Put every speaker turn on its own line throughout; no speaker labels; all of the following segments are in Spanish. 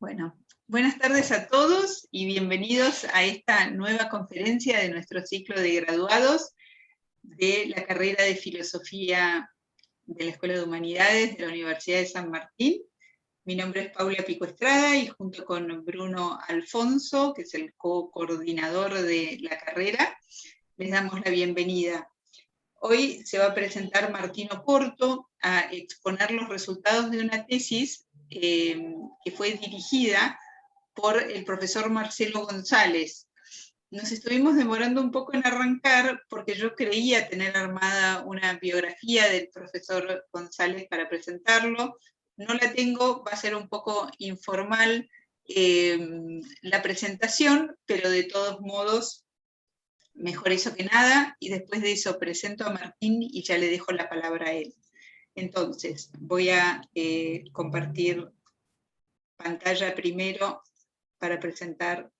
Bueno, buenas tardes a todos y bienvenidos a esta nueva conferencia de nuestro ciclo de graduados de la carrera de Filosofía de la Escuela de Humanidades de la Universidad de San Martín. Mi nombre es Paula Pico Estrada y junto con Bruno Alfonso, que es el co-coordinador de la carrera, les damos la bienvenida. Hoy se va a presentar Martín Oporto a exponer los resultados de una tesis que fue dirigida por el profesor Marcelo González. Nos estuvimos demorando un poco en arrancar porque yo creía tener armada una biografía del profesor González para presentarlo. No la tengo, va a ser un poco informal la presentación, pero de todos modos, mejor eso que nada, y después de eso presento a Martín y ya le dejo la palabra a él. Entonces, voy a compartir pantalla primero para presentar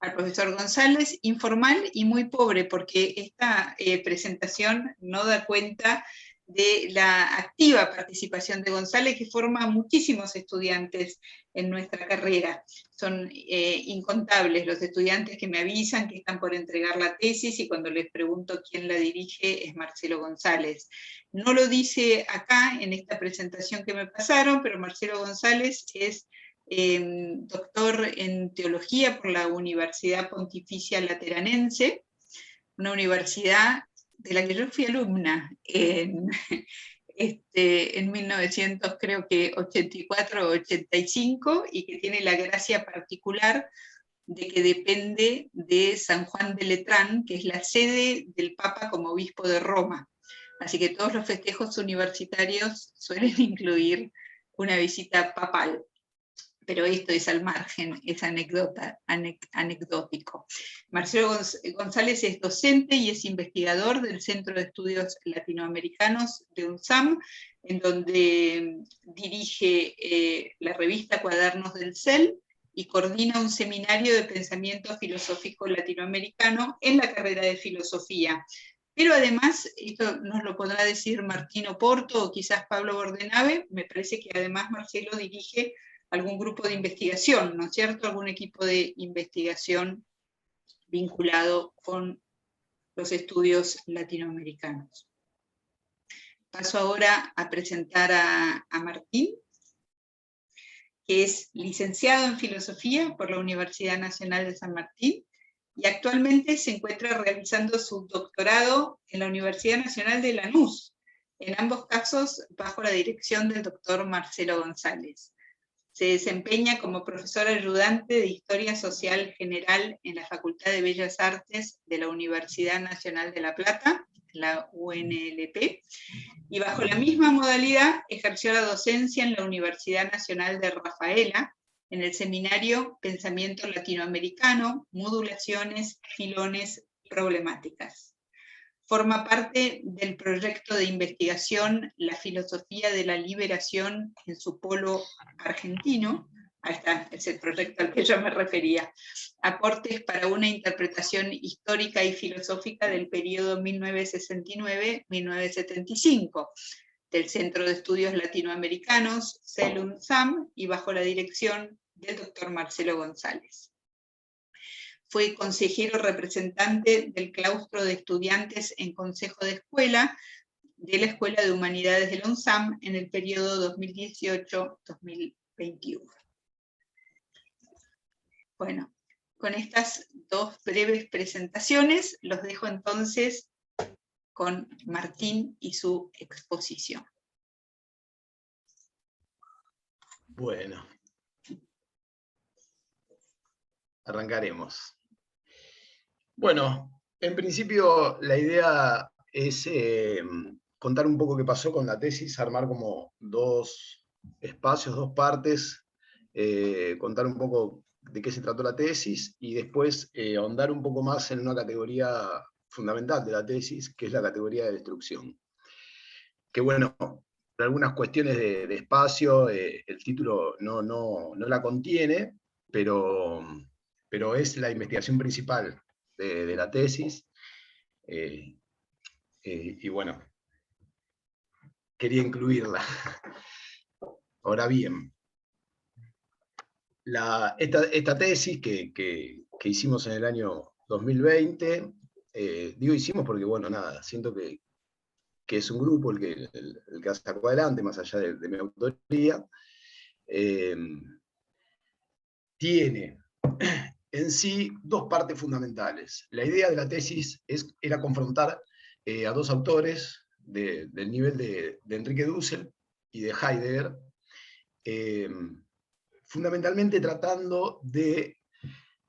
al profesor González, informal y muy pobre, porque esta presentación no da cuenta de la activa participación de González, que forma muchísimos estudiantes en nuestra carrera. Son incontables los estudiantes que me avisan que están por entregar la tesis, y cuando les pregunto quién la dirige, es Marcelo González. No lo dice acá en esta presentación que me pasaron, pero Marcelo González es doctor en teología por la Universidad Pontificia Lateranense, una universidad de la que yo fui alumna en 1984 o 85, y que tiene la gracia particular de que depende de San Juan de Letrán, que es la sede del Papa como obispo de Roma. Así que todos los festejos universitarios suelen incluir una visita papal. Pero esto es al margen, es anecdótico. Marcelo González es docente y es investigador del Centro de Estudios Latinoamericanos de UNSAM, en donde dirige la revista Cuadernos del CEL y coordina un seminario de pensamiento filosófico latinoamericano en la carrera de filosofía. Pero además, esto nos lo podrá decir Martín Oporto o quizás Pablo Bordenave, me parece que además Marcelo dirige algún grupo de investigación, ¿no es cierto? Algún equipo de investigación vinculado con los estudios latinoamericanos. Paso ahora a presentar a Martín, que es licenciado en Filosofía por la Universidad Nacional de San Martín y actualmente se encuentra realizando su doctorado en la Universidad Nacional de Lanús, en ambos casos bajo la dirección del doctor Marcelo González. Se desempeña como profesor ayudante de Historia Social General en la Facultad de Bellas Artes de la Universidad Nacional de La Plata, la UNLP, y bajo la misma modalidad ejerció la docencia en la Universidad Nacional de Rafaela, en el seminario Pensamiento Latinoamericano, Modulaciones, Filones, Problemáticas. Forma parte del proyecto de investigación La filosofía de la liberación en su polo argentino. Ahí está, es el proyecto al que yo me refería. Aportes para una interpretación histórica y filosófica del periodo 1969-1975, del Centro de Estudios Latinoamericanos, CEL-UNSAM, y bajo la dirección del doctor Marcelo González. Fue consejero representante del claustro de estudiantes en Consejo de Escuela de la Escuela de Humanidades de la UNSAM en el periodo 2018-2021. Bueno, con estas dos breves presentaciones los dejo entonces con Martín y su exposición.
Bueno, arrancaremos. Bueno, en principio la idea es contar un poco qué pasó con la tesis, armar como dos espacios, dos partes, contar un poco de qué se trató la tesis y después ahondar un poco más en una categoría fundamental de la tesis, que es la categoría de destrucción. Que bueno, por algunas cuestiones de espacio, el título no la contiene, pero es la investigación principal de la tesis, y bueno, quería incluirla. Ahora bien, esta tesis que hicimos en el año 2020, digo hicimos porque, bueno, nada, siento que es un grupo el que sacó adelante, más allá de mi autoría, tiene en sí dos partes fundamentales. La idea de la tesis era confrontar a dos autores del nivel de Enrique Dussel y de Heidegger, fundamentalmente tratando de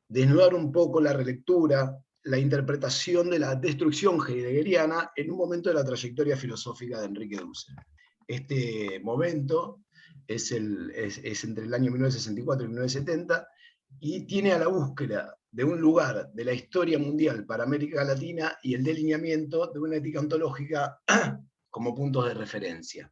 desnudar un poco la relectura, la interpretación de la destrucción heideggeriana en un momento de la trayectoria filosófica de Enrique Dussel. Este momento es entre el año 1964 y 1970, y tiene a la búsqueda de un lugar de la historia mundial para América Latina y el delineamiento de una ética ontológica como puntos de referencia.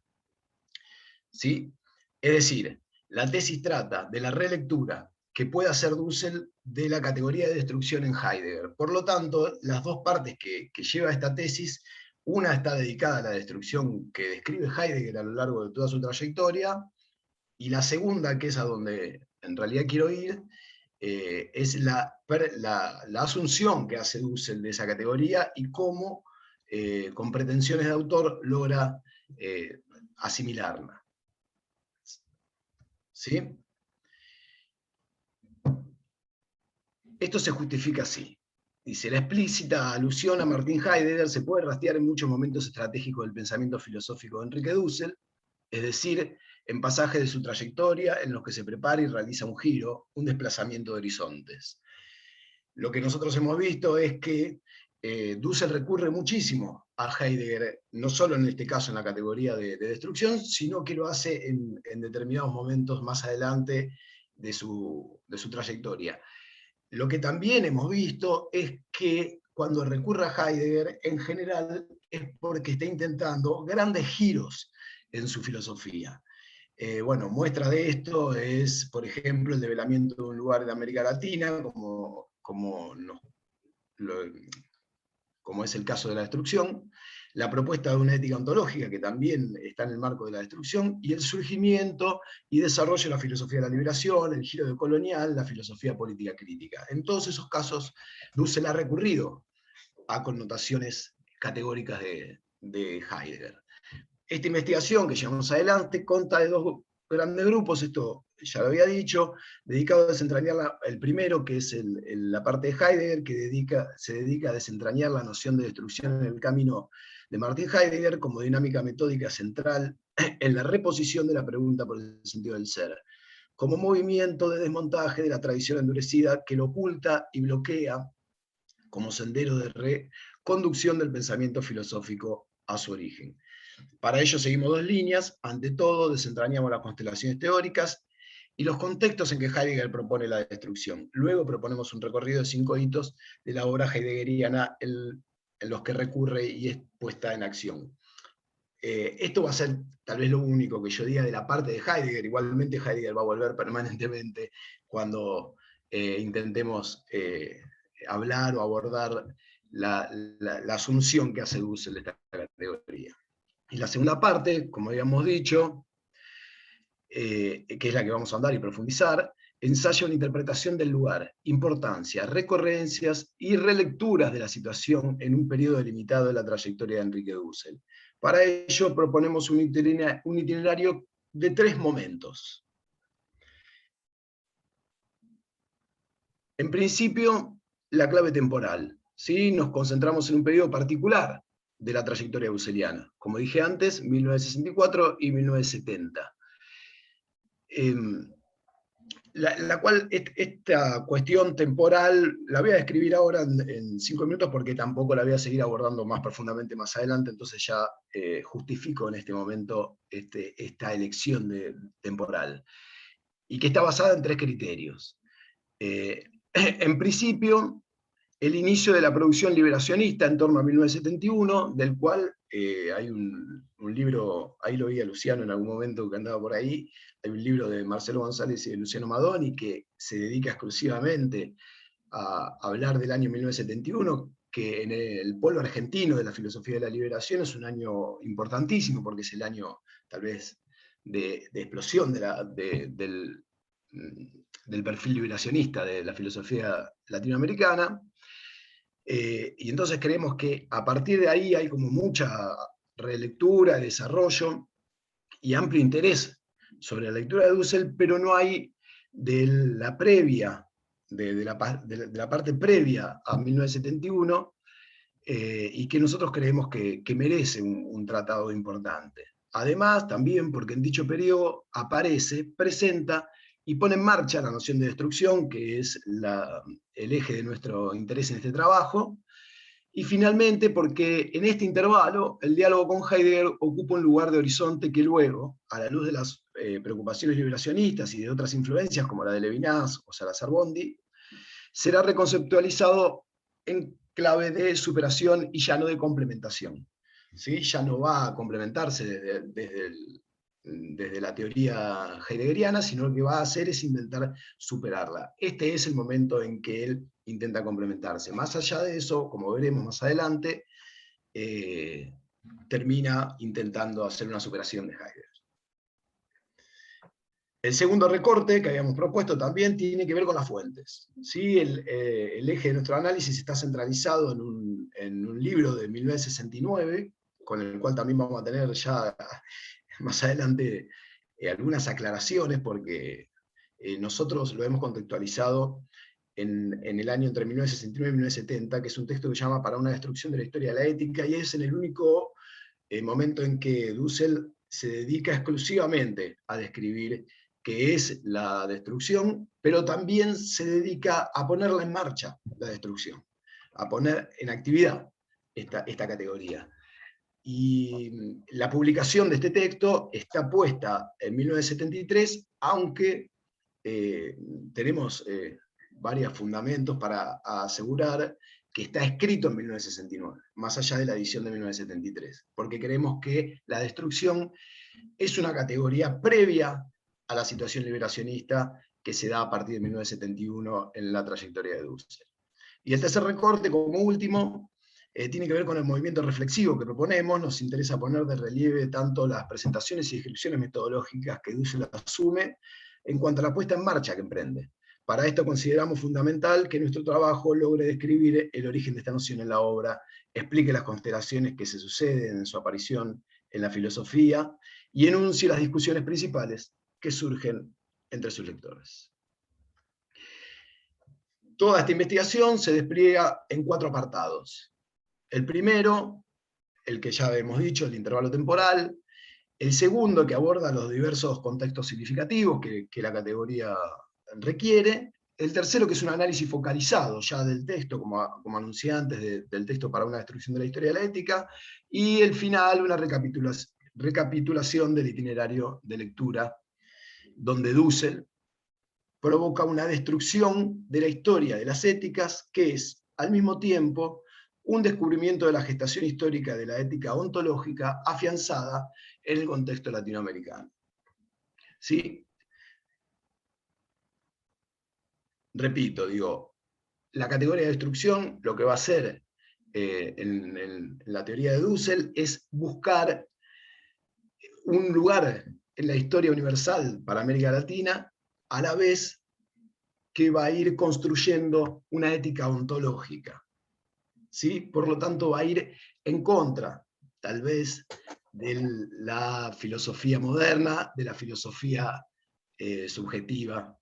¿Sí? Es decir, la tesis trata de la relectura que puede hacer Dussel de la categoría de destrucción en Heidegger. Por lo tanto, las dos partes que lleva esta tesis, una está dedicada a la destrucción que describe Heidegger a lo largo de toda su trayectoria, y la segunda, que es a donde en realidad quiero ir, es la asunción que hace Dussel de esa categoría y cómo, con pretensiones de autor, logra asimilarla. ¿Sí? Esto se justifica así. Dice, la explícita alusión a Martin Heidegger se puede rastrear en muchos momentos estratégicos del pensamiento filosófico de Enrique Dussel, es decir, en pasajes de su trayectoria en los que se prepara y realiza un giro, un desplazamiento de horizontes. Lo que nosotros hemos visto es que Dussel recurre muchísimo a Heidegger, no solo en este caso en la categoría de destrucción, sino que lo hace en determinados momentos más adelante de su trayectoria. Lo que también hemos visto es que cuando recurre a Heidegger, en general es porque está intentando grandes giros en su filosofía. Bueno, muestra de esto es, por ejemplo, el develamiento de un lugar de América Latina, como es el caso de la destrucción, la propuesta de una ética ontológica, que también está en el marco de la destrucción, y el surgimiento y desarrollo de la filosofía de la liberación, el giro de colonial, la filosofía política crítica. En todos esos casos, Dussel ha recurrido a connotaciones categóricas de Heidegger. Esta investigación que llevamos adelante consta de dos grandes grupos, esto ya lo había dicho, dedicado a desentrañar el primero, que es la parte de Heidegger, que se dedica a desentrañar la noción de destrucción en el camino de Martin Heidegger como dinámica metódica central en la reposición de la pregunta por el sentido del ser, como movimiento de desmontaje de la tradición endurecida que lo oculta y bloquea como sendero de reconducción del pensamiento filosófico a su origen. Para ello seguimos dos líneas. Ante todo, desentrañamos las constelaciones teóricas y los contextos en que Heidegger propone la destrucción. Luego proponemos un recorrido de 5 hitos de la obra heideggeriana en los que recurre y es puesta en acción. Esto va a ser tal vez lo único que yo diga de la parte de Heidegger. Igualmente Heidegger va a volver permanentemente cuando intentemos hablar o abordar la asunción que hace Dussel de esta categoría. Y la segunda parte, como habíamos dicho, que es la que vamos a andar y profundizar, ensaya una interpretación del lugar, importancia, recurrencias y relecturas de la situación en un periodo delimitado de la trayectoria de Enrique Dussel. Para ello proponemos un itinerario de 3 momentos. En principio, la clave temporal. ¿Sí? Nos concentramos en un periodo particular de la trayectoria dusseliana. Como dije antes, 1964 y 1970. La cual, esta cuestión temporal, la voy a describir ahora en 5 minutos porque tampoco la voy a seguir abordando más profundamente más adelante, entonces ya justifico en este momento esta elección temporal, y que está basada en 3 criterios. En principio, el inicio de la producción liberacionista en torno a 1971, del cual hay un libro, ahí lo vi a Luciano en algún momento que andaba por ahí, hay un libro de Marcelo González y de Luciano Madoni que se dedica exclusivamente a hablar del año 1971, que en el polo argentino de la filosofía de la liberación es un año importantísimo, porque es el año tal vez de explosión del del perfil liberacionista de la filosofía latinoamericana, y entonces creemos que a partir de ahí hay como mucha relectura, desarrollo y amplio interés sobre la lectura de Dussel, pero no hay de la previa, de la parte previa a 1971, y que nosotros creemos que merece un tratado importante. Además, también porque en dicho periodo aparece, presenta y pone en marcha la noción de destrucción, que es el eje de nuestro interés en este trabajo, y finalmente porque en este intervalo el diálogo con Heidegger ocupa un lugar de horizonte que luego, a la luz de las preocupaciones liberacionistas y de otras influencias como la de Levinas o Salazar-Bondi, será reconceptualizado en clave de superación y ya no de complementación. ¿Sí? Ya no va a complementarse desde la teoría heideggeriana, sino lo que va a hacer es intentar superarla. Este es el momento en que él intenta complementarse. Más allá de eso, como veremos más adelante, termina intentando hacer una superación de Heidegger. El segundo recorte que habíamos propuesto también tiene que ver con las fuentes. ¿Sí? El eje de nuestro análisis está centralizado en un libro de 1969, con el cual también vamos a tener ya más adelante algunas aclaraciones, porque nosotros lo hemos contextualizado en el año entre 1969 y 1970, que es un texto que se llama Para una destrucción de la historia de la ética, y es en el único momento en que Dussel se dedica exclusivamente a describir qué es la destrucción, pero también se dedica a ponerla en marcha, la destrucción, a poner en actividad esta categoría. Y la publicación de este texto está puesta en 1973, aunque tenemos varios fundamentos para asegurar que está escrito en 1969, más allá de la edición de 1973, porque creemos que la destrucción es una categoría previa a la situación liberacionista que se da a partir de 1971 en la trayectoria de Dussel. Y el tercer recorte, como último, tiene que ver con el movimiento reflexivo que proponemos. Nos interesa poner de relieve tanto las presentaciones y descripciones metodológicas que Dussel asume en cuanto a la puesta en marcha que emprende. Para esto consideramos fundamental que nuestro trabajo logre describir el origen de esta noción en la obra, explique las constelaciones que se suceden en su aparición en la filosofía y enuncie las discusiones principales que surgen entre sus lectores. Toda esta investigación se despliega en 4 apartados. El primero, el que ya hemos dicho, el intervalo temporal. El segundo, que aborda los diversos contextos significativos que la categoría requiere. El tercero, que es un análisis focalizado ya del texto, como anuncié antes, del texto para una destrucción de la historia de la ética. Y el final, una recapitulación del itinerario de lectura, donde Dussel provoca una destrucción de la historia de las éticas, que es, al mismo tiempo, un descubrimiento de la gestación histórica de la ética ontológica afianzada en el contexto latinoamericano. ¿Sí? Repito, digo, la categoría de destrucción lo que va a hacer en la teoría de Dussel es buscar un lugar en la historia universal para América Latina, a la vez que va a ir construyendo una ética ontológica. ¿Sí? Por lo tanto, va a ir en contra, tal vez, de la filosofía moderna, de la filosofía subjetiva.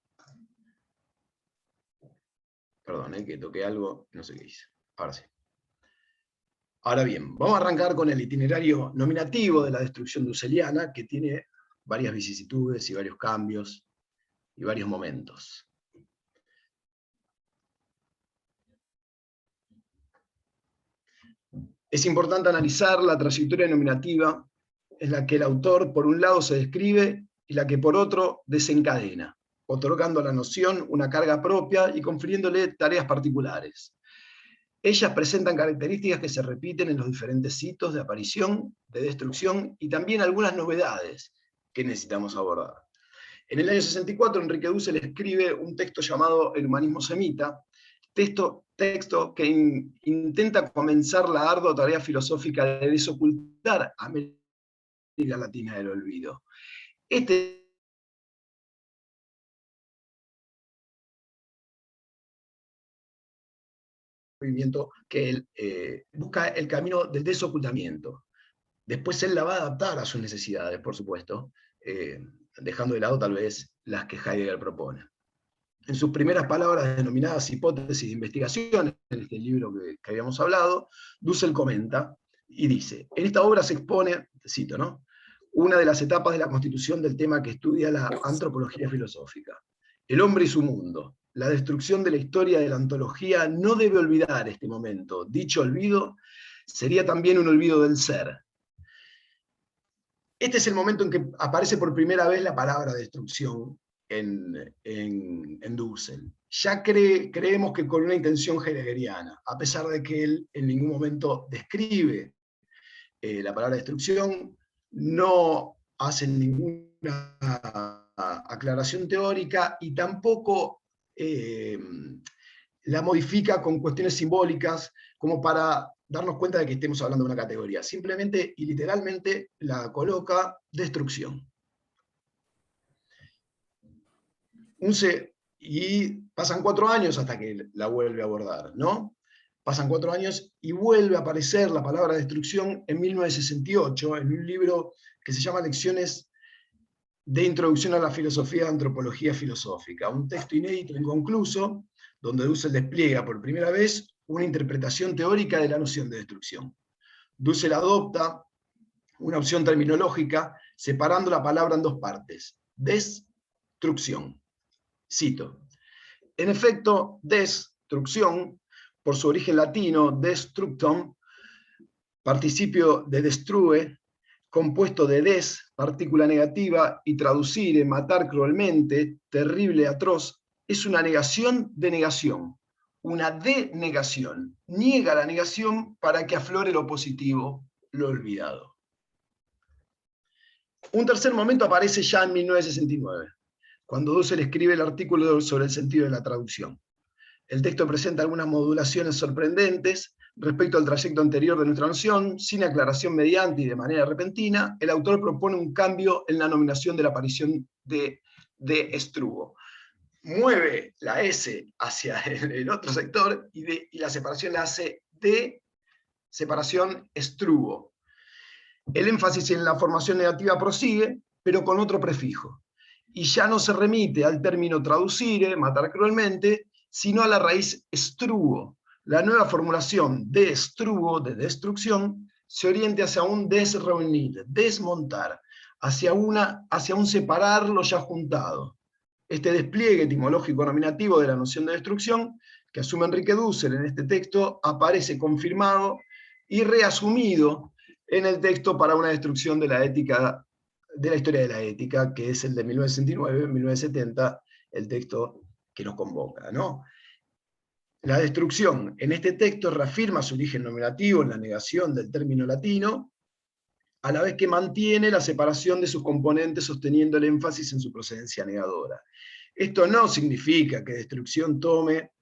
Perdón, que toqué algo, no sé qué hice. Ahora sí. Ahora bien, vamos a arrancar con el itinerario nominativo de la destrucción dusseliana, que tiene varias vicisitudes y varios cambios y varios momentos. Es importante analizar la trayectoria nominativa en la que el autor, por un lado, se describe y la que, por otro, desencadena, otorgando a la noción una carga propia y confiriéndole tareas particulares. Ellas presentan características que se repiten en los diferentes hitos de aparición, de destrucción y también algunas novedades que necesitamos abordar. En el año 64, Enrique Dussel escribe un texto llamado El humanismo semita, texto que intenta comenzar la ardua tarea filosófica de desocultar a América Latina del olvido. Este movimiento que él busca el camino del desocultamiento. Después él la va a adaptar a sus necesidades, por supuesto, dejando de lado tal vez las que Heidegger propone. En sus primeras palabras denominadas hipótesis de investigación, en este libro que habíamos hablado, Dussel comenta y dice, en esta obra se expone, cito, ¿no?, una de las etapas de la constitución del tema que estudia la antropología filosófica. El hombre y su mundo. La destrucción de la historia de la ontología no debe olvidar este momento. Dicho olvido sería también un olvido del ser. Este es el momento en que aparece por primera vez la palabra destrucción en Dussel. Ya creemos que con una intención heideggeriana, a pesar de que él en ningún momento describe la palabra destrucción, no hace ninguna aclaración teórica y tampoco la modifica con cuestiones simbólicas como para darnos cuenta de que estemos hablando de una categoría. Simplemente y literalmente la coloca destrucción. Y pasan 4 años hasta que la vuelve a abordar, ¿no? Pasan 4 años y vuelve a aparecer la palabra destrucción en 1968, en un libro que se llama Lecciones de Introducción a la Filosofía de Antropología Filosófica, un texto inédito, inconcluso, donde Dussel despliega por primera vez una interpretación teórica de la noción de destrucción. Dussel adopta una opción terminológica separando la palabra en 2 partes, destrucción. Cito, en efecto, destrucción, por su origen latino, destructum, participio de destrue, compuesto de des, partícula negativa, y traducire, matar cruelmente, terrible, atroz, es una negación de negación, una denegación. Niega la negación para que aflore lo positivo, lo olvidado. Un tercer momento aparece ya en 1969, cuando Dussel escribe el artículo sobre el sentido de la traducción. El texto presenta algunas modulaciones sorprendentes respecto al trayecto anterior de nuestra noción, sin aclaración mediante y de manera repentina. El autor propone un cambio en la nominación de la aparición de estrugo. Mueve la S hacia el otro sector y la separación la hace de separación estrugo. El énfasis en la formación negativa prosigue, pero con otro prefijo. Y ya no se remite al término traducire, matar cruelmente, sino a la raíz estrugo. La nueva formulación de estrugo, de destrucción, se oriente hacia un desreunir, desmontar, hacia un separar lo ya juntado. Este despliegue etimológico nominativo de la noción de destrucción, que asume Enrique Dussel en este texto, aparece confirmado y reasumido en el texto para una destrucción de la ética, de la historia de la ética, que es el de 1969-1970, el texto que nos convoca, ¿no? La destrucción en este texto reafirma su origen nominativo en la negación del término latino, a la vez que mantiene la separación de sus componentes sosteniendo el énfasis en su procedencia negadora. Esto no significa que destrucción tome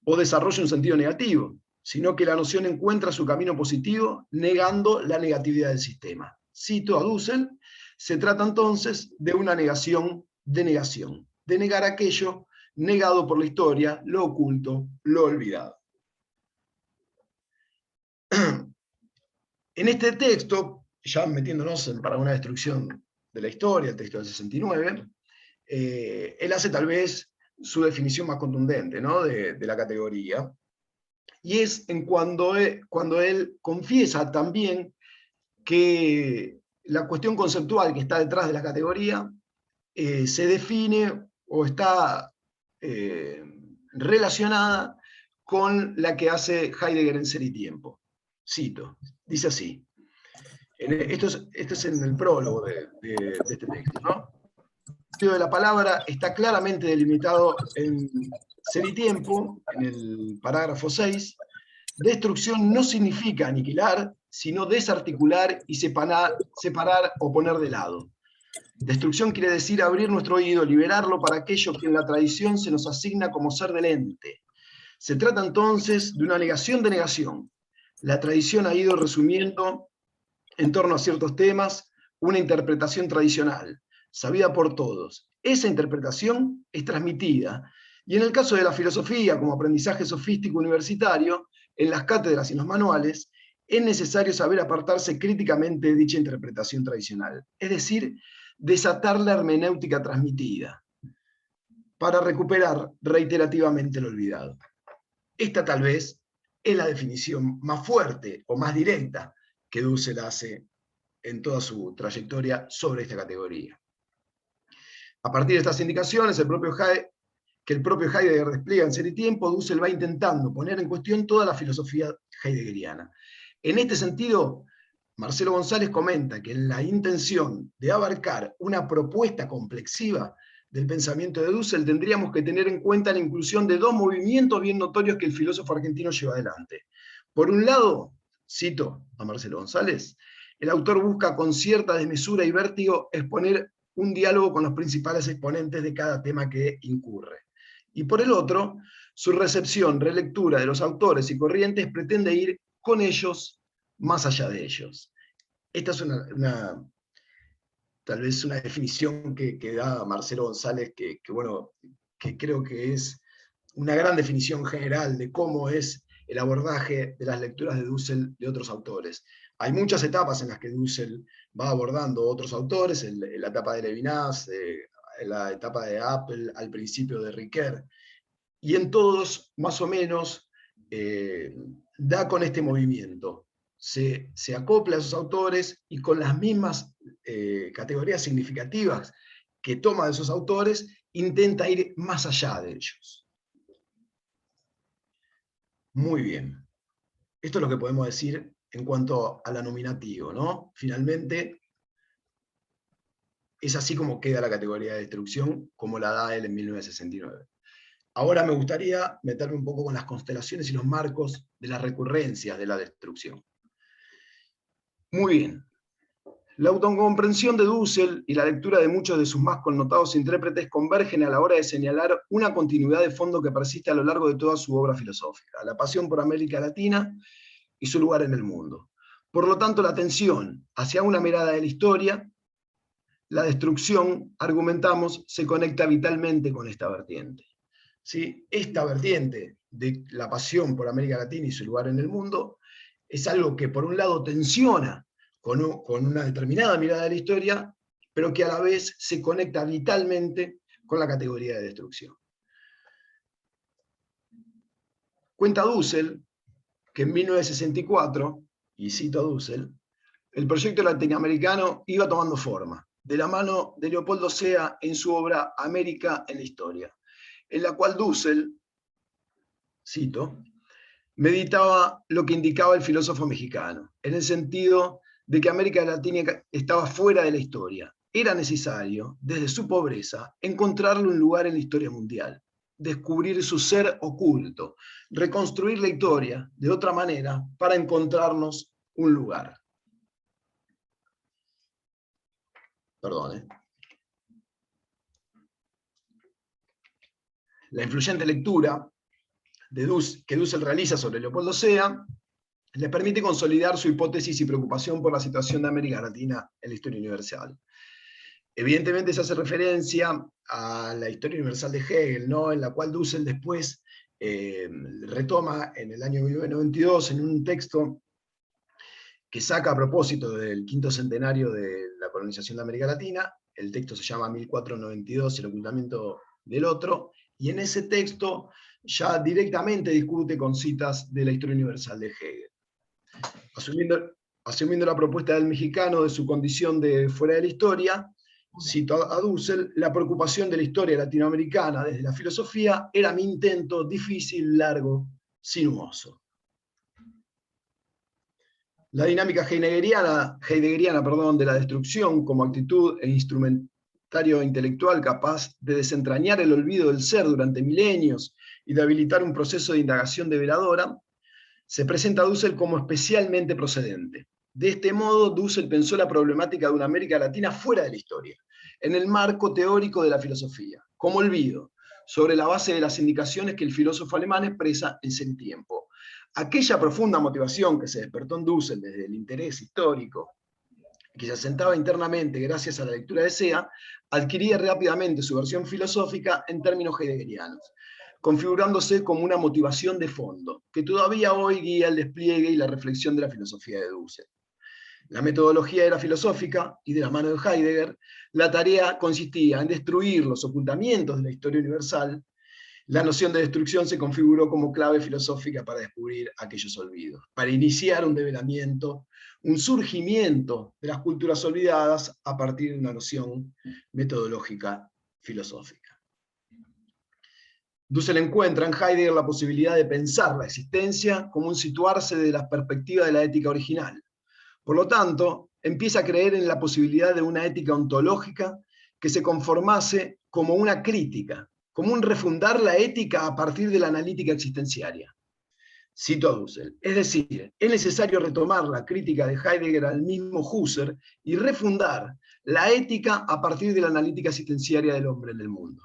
o desarrolle un sentido negativo, sino que la noción encuentra su camino positivo negando la negatividad del sistema. Cito a Dussel, se trata entonces de una negación, de negar aquello negado por la historia, lo oculto, lo olvidado. En este texto, ya metiéndonos para una destrucción de la historia, el texto del 69, él hace tal vez su definición más contundente, ¿no?, de la categoría, y es en cuando él confiesa también que la cuestión conceptual que está detrás de la categoría se define o está relacionada con la que hace Heidegger en Ser y Tiempo. Cito, dice así, esto es en el prólogo de este texto, ¿no? El sentido de la palabra está claramente delimitado en Ser y Tiempo, en el parágrafo 6. Destrucción no significa aniquilar, sino desarticular y separar o poner de lado. Destrucción quiere decir abrir nuestro oído, liberarlo para aquello que en la tradición se nos asigna como ser del ente. Se trata entonces de una negación de negación. La tradición ha ido resumiendo en torno a ciertos temas una interpretación tradicional, sabida por todos. Esa interpretación es transmitida Y en el caso de la filosofía como aprendizaje sofístico universitario, en las cátedras y en los manuales, es necesario saber apartarse críticamente de dicha interpretación tradicional, es decir, desatar la hermenéutica transmitida, para recuperar reiterativamente lo olvidado. Esta tal vez es la definición más fuerte o más directa que Dussel hace en toda su trayectoria sobre esta categoría. A partir de estas indicaciones, que el propio Heidegger despliega en Ser y Tiempo, Dussel va intentando poner en cuestión toda la filosofía heideggeriana. En este sentido, Marcelo González comenta que en la intención de abarcar una propuesta complexiva del pensamiento de Dussel, tendríamos que tener en cuenta la inclusión de dos movimientos bien notorios que el filósofo argentino lleva adelante. Por un lado, cito a Marcelo González, el autor busca con cierta desmesura y vértigo exponer un diálogo con los principales exponentes de cada tema que incurre. Y por el otro, su recepción, relectura de los autores y corrientes pretende ir con ellos más allá de ellos. Esta es tal vez una definición que da Marcelo González, que creo que es una gran definición general de cómo es el abordaje de las lecturas de Dussel de otros autores. Hay muchas etapas en las que Dussel va abordando otros autores, en la etapa de Levinas, en la etapa de Apple, al principio de Ricoeur, y en todos, más o menos, da con este movimiento. Se acopla a esos autores y con las mismas categorías significativas que toma de esos autores, intenta ir más allá de ellos. Muy bien. Esto es lo que podemos decir en cuanto a la nominativo, ¿no? Finalmente, es así como queda la categoría de destrucción, como la da él en 1969. Ahora me gustaría meterme un poco con las constelaciones y los marcos de las recurrencias de la destrucción. Muy bien. La autocomprensión de Dussel y la lectura de muchos de sus más connotados intérpretes convergen a la hora de señalar una continuidad de fondo que persiste a lo largo de toda su obra filosófica, la pasión por América Latina y su lugar en el mundo. Por lo tanto, la atención hacia una mirada de la historia, la destrucción, argumentamos, se conecta vitalmente con esta vertiente. ¿Sí? Esta vertiente de la pasión por América Latina y su lugar en el mundo es algo que por un lado tensiona con una determinada mirada de la historia, pero que a la vez se conecta vitalmente con la categoría de destrucción. Cuenta Dussel que en 1964, y cito a Dussel, el proyecto latinoamericano iba tomando forma, de la mano de Leopoldo Sea en su obra América en la Historia, en la cual Dussel, cito, meditaba lo que indicaba el filósofo mexicano, en el sentido de que América Latina estaba fuera de la historia. Era necesario, desde su pobreza, encontrarle un lugar en la historia mundial, descubrir su ser oculto, reconstruir la historia de otra manera para encontrarnos un lugar. Perdón, La influyente lectura que Dussel realiza sobre Leopoldo Sea le permite consolidar su hipótesis y preocupación por la situación de América Latina en la historia universal. Evidentemente se hace referencia a la historia universal de Hegel, ¿no? En la cual Dussel después retoma en el año 1992 en un texto que saca a propósito del 5º centenario de la colonización de América Latina. El texto se llama 1492, el ocultamiento del otro, y en ese texto ya directamente discute con citas de la historia universal de Hegel. Asumiendo la propuesta del mexicano de su condición de fuera de la historia, cito a Dussel, la preocupación de la historia latinoamericana desde la filosofía era mi intento difícil, largo, sinuoso. La dinámica heideggeriana de la destrucción como actitud e instrumentario intelectual capaz de desentrañar el olvido del ser durante milenios y de habilitar un proceso de indagación develadora, se presenta a Dussel como especialmente procedente. De este modo, Dussel pensó la problemática de una América Latina fuera de la historia, en el marco teórico de la filosofía, como olvido, sobre la base de las indicaciones que el filósofo alemán expresa en Ser y Tiempo. Aquella profunda motivación que se despertó en Dussel desde el interés histórico, que se asentaba internamente gracias a la lectura de Sea, adquiría rápidamente su versión filosófica en términos heideggerianos. configurándose como una motivación de fondo, que todavía hoy guía el despliegue y la reflexión de la filosofía de Dussel. La metodología era filosófica y de la mano de Heidegger, la tarea consistía en destruir los ocultamientos de la historia universal. La noción de destrucción se configuró como clave filosófica para descubrir aquellos olvidos, para iniciar un develamiento, un surgimiento de las culturas olvidadas a partir de una noción metodológica filosófica. Dussel encuentra en Heidegger la posibilidad de pensar la existencia como un situarse de la perspectiva de la ética original. Por lo tanto, empieza a creer en la posibilidad de una ética ontológica que se conformase como una crítica, como un refundar la ética a partir de la analítica existenciaria. Cito a Dussel. Es decir, es necesario retomar la crítica de Heidegger al mismo Husserl y refundar la ética a partir de la analítica existenciaria del hombre en el mundo.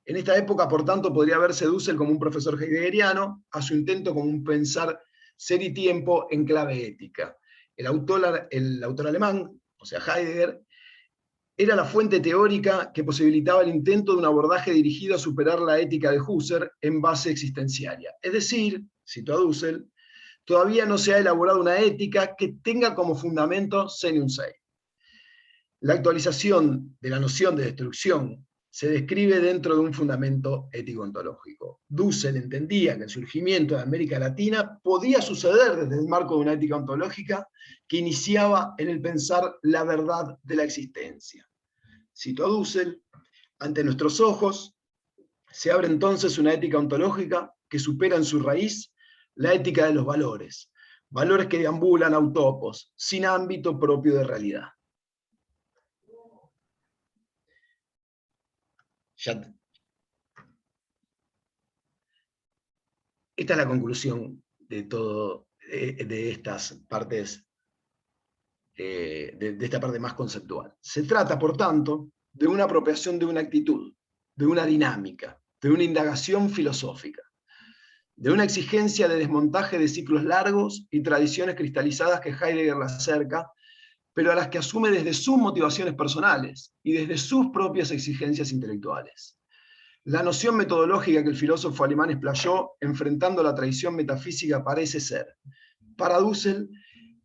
En esta época, por tanto, podría verse Dussel como un profesor heideggeriano, a su intento como un pensar ser y tiempo en clave ética. El autor alemán, o sea, Heidegger, era la fuente teórica que posibilitaba el intento de un abordaje dirigido a superar la ética de Husserl en base existenciaria. Es decir, cito a Dussel, todavía no se ha elaborado una ética que tenga como fundamento Senium Sei. La actualización de la noción de destrucción se describe dentro de un fundamento ético-ontológico. Dussel entendía que el surgimiento de América Latina podía suceder desde el marco de una ética ontológica que iniciaba en el pensar la verdad de la existencia. Cito a Dussel, ante nuestros ojos se abre entonces una ética ontológica que supera en su raíz la ética de los valores, valores que deambulan autopos, sin ámbito propio de realidad. Esta es la conclusión de todo, de estas partes, de esta parte más conceptual. Se trata, por tanto, de una apropiación de una actitud, de una dinámica, de una indagación filosófica, de una exigencia de desmontaje de ciclos largos y tradiciones cristalizadas que Heidegger la acerca, pero a las que asume desde sus motivaciones personales y desde sus propias exigencias intelectuales. La noción metodológica que el filósofo alemán explayó, enfrentando la tradición metafísica, parece ser, para Dussel,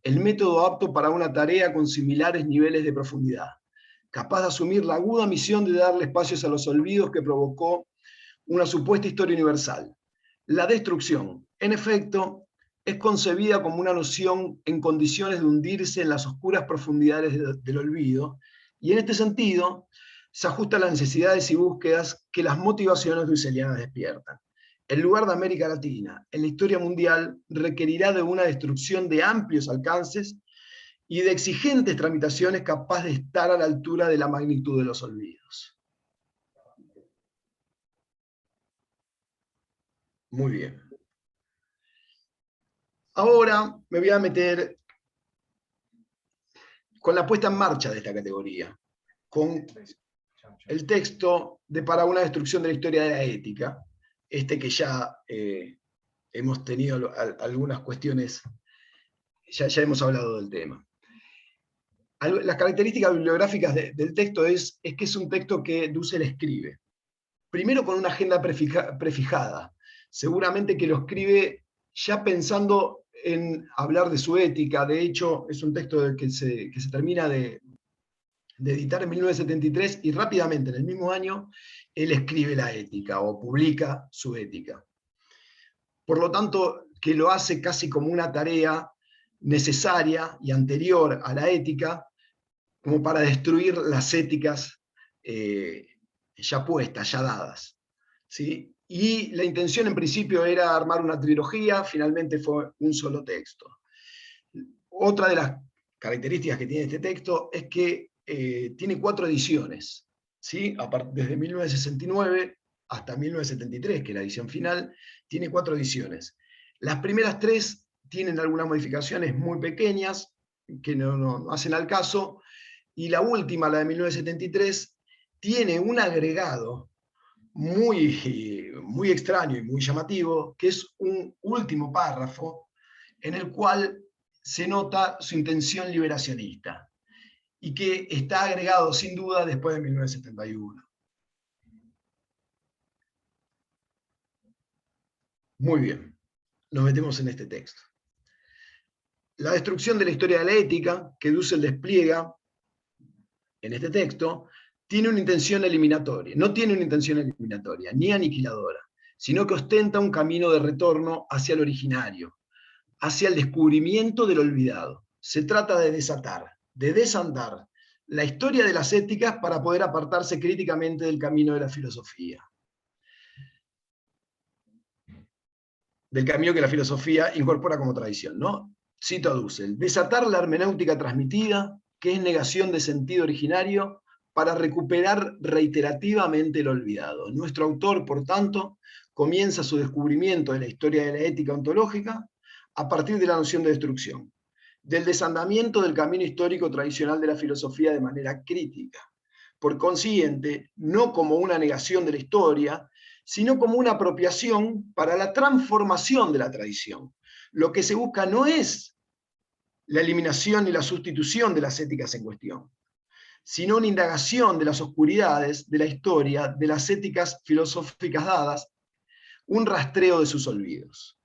el método apto para una tarea con similares niveles de profundidad, capaz de asumir la aguda misión de darle espacios a los olvidos que provocó una supuesta historia universal. La destrucción, en efecto, es concebida como una noción en condiciones de hundirse en las oscuras profundidades del olvido, y en este sentido se ajusta a las necesidades y búsquedas que las motivaciones dusselianas despiertan. El lugar de América Latina en la historia mundial requerirá de una destrucción de amplios alcances y de exigentes tramitaciones capaz de estar a la altura de la magnitud de los olvidos. Muy bien. Ahora me voy a meter con la puesta en marcha de esta categoría, con el texto de Para una destrucción de la historia de la ética, que ya hemos tenido algunas cuestiones, ya hemos hablado del tema. Las características bibliográficas del texto es que es un texto que Dussel escribe. Primero con una agenda prefijada, seguramente que lo escribe ya pensando en hablar de su ética. De hecho, es un texto que se termina de editar en 1973 y rápidamente, en el mismo año, él escribe la ética o publica su ética. Por lo tanto, que lo hace casi como una tarea necesaria y anterior a la ética, como para destruir las éticas ya puestas, ya dadas, ¿sí? Y la intención en principio era armar una trilogía, finalmente fue un solo texto. Otra de las características que tiene este texto es que tiene 4 ediciones, ¿sí? Desde 1969 hasta 1973, que es la edición final, tiene 4 ediciones. Las primeras 3 tienen algunas modificaciones muy pequeñas, que no hacen al caso, y la última, la de 1973, tiene un agregado muy extraño y muy llamativo, que es un último párrafo en el cual se nota su intención liberacionista y que está agregado sin duda después de 1971. Muy bien, nos metemos en este texto. La destrucción de la historia de la ética, que Dussel despliega en este texto, tiene una intención eliminatoria, no tiene una intención eliminatoria, ni aniquiladora, sino que ostenta un camino de retorno hacia el originario, hacia el descubrimiento del olvidado. Se trata de desatar, de desandar la historia de las éticas para poder apartarse críticamente del camino de la filosofía. Del camino que la filosofía incorpora como tradición, ¿no? Cito a Dussel: desatar la hermenéutica transmitida, que es negación de sentido originario, para recuperar reiterativamente lo olvidado. Nuestro autor, por tanto, comienza su descubrimiento de la historia de la ética ontológica a partir de la noción de destrucción, del desandamiento del camino histórico tradicional de la filosofía de manera crítica. Por consiguiente, no como una negación de la historia, sino como una apropiación para la transformación de la tradición. Lo que se busca no es la eliminación y la sustitución de las éticas en cuestión, sino una indagación de las oscuridades de la historia, de las éticas filosóficas dadas, un rastreo de sus olvidos.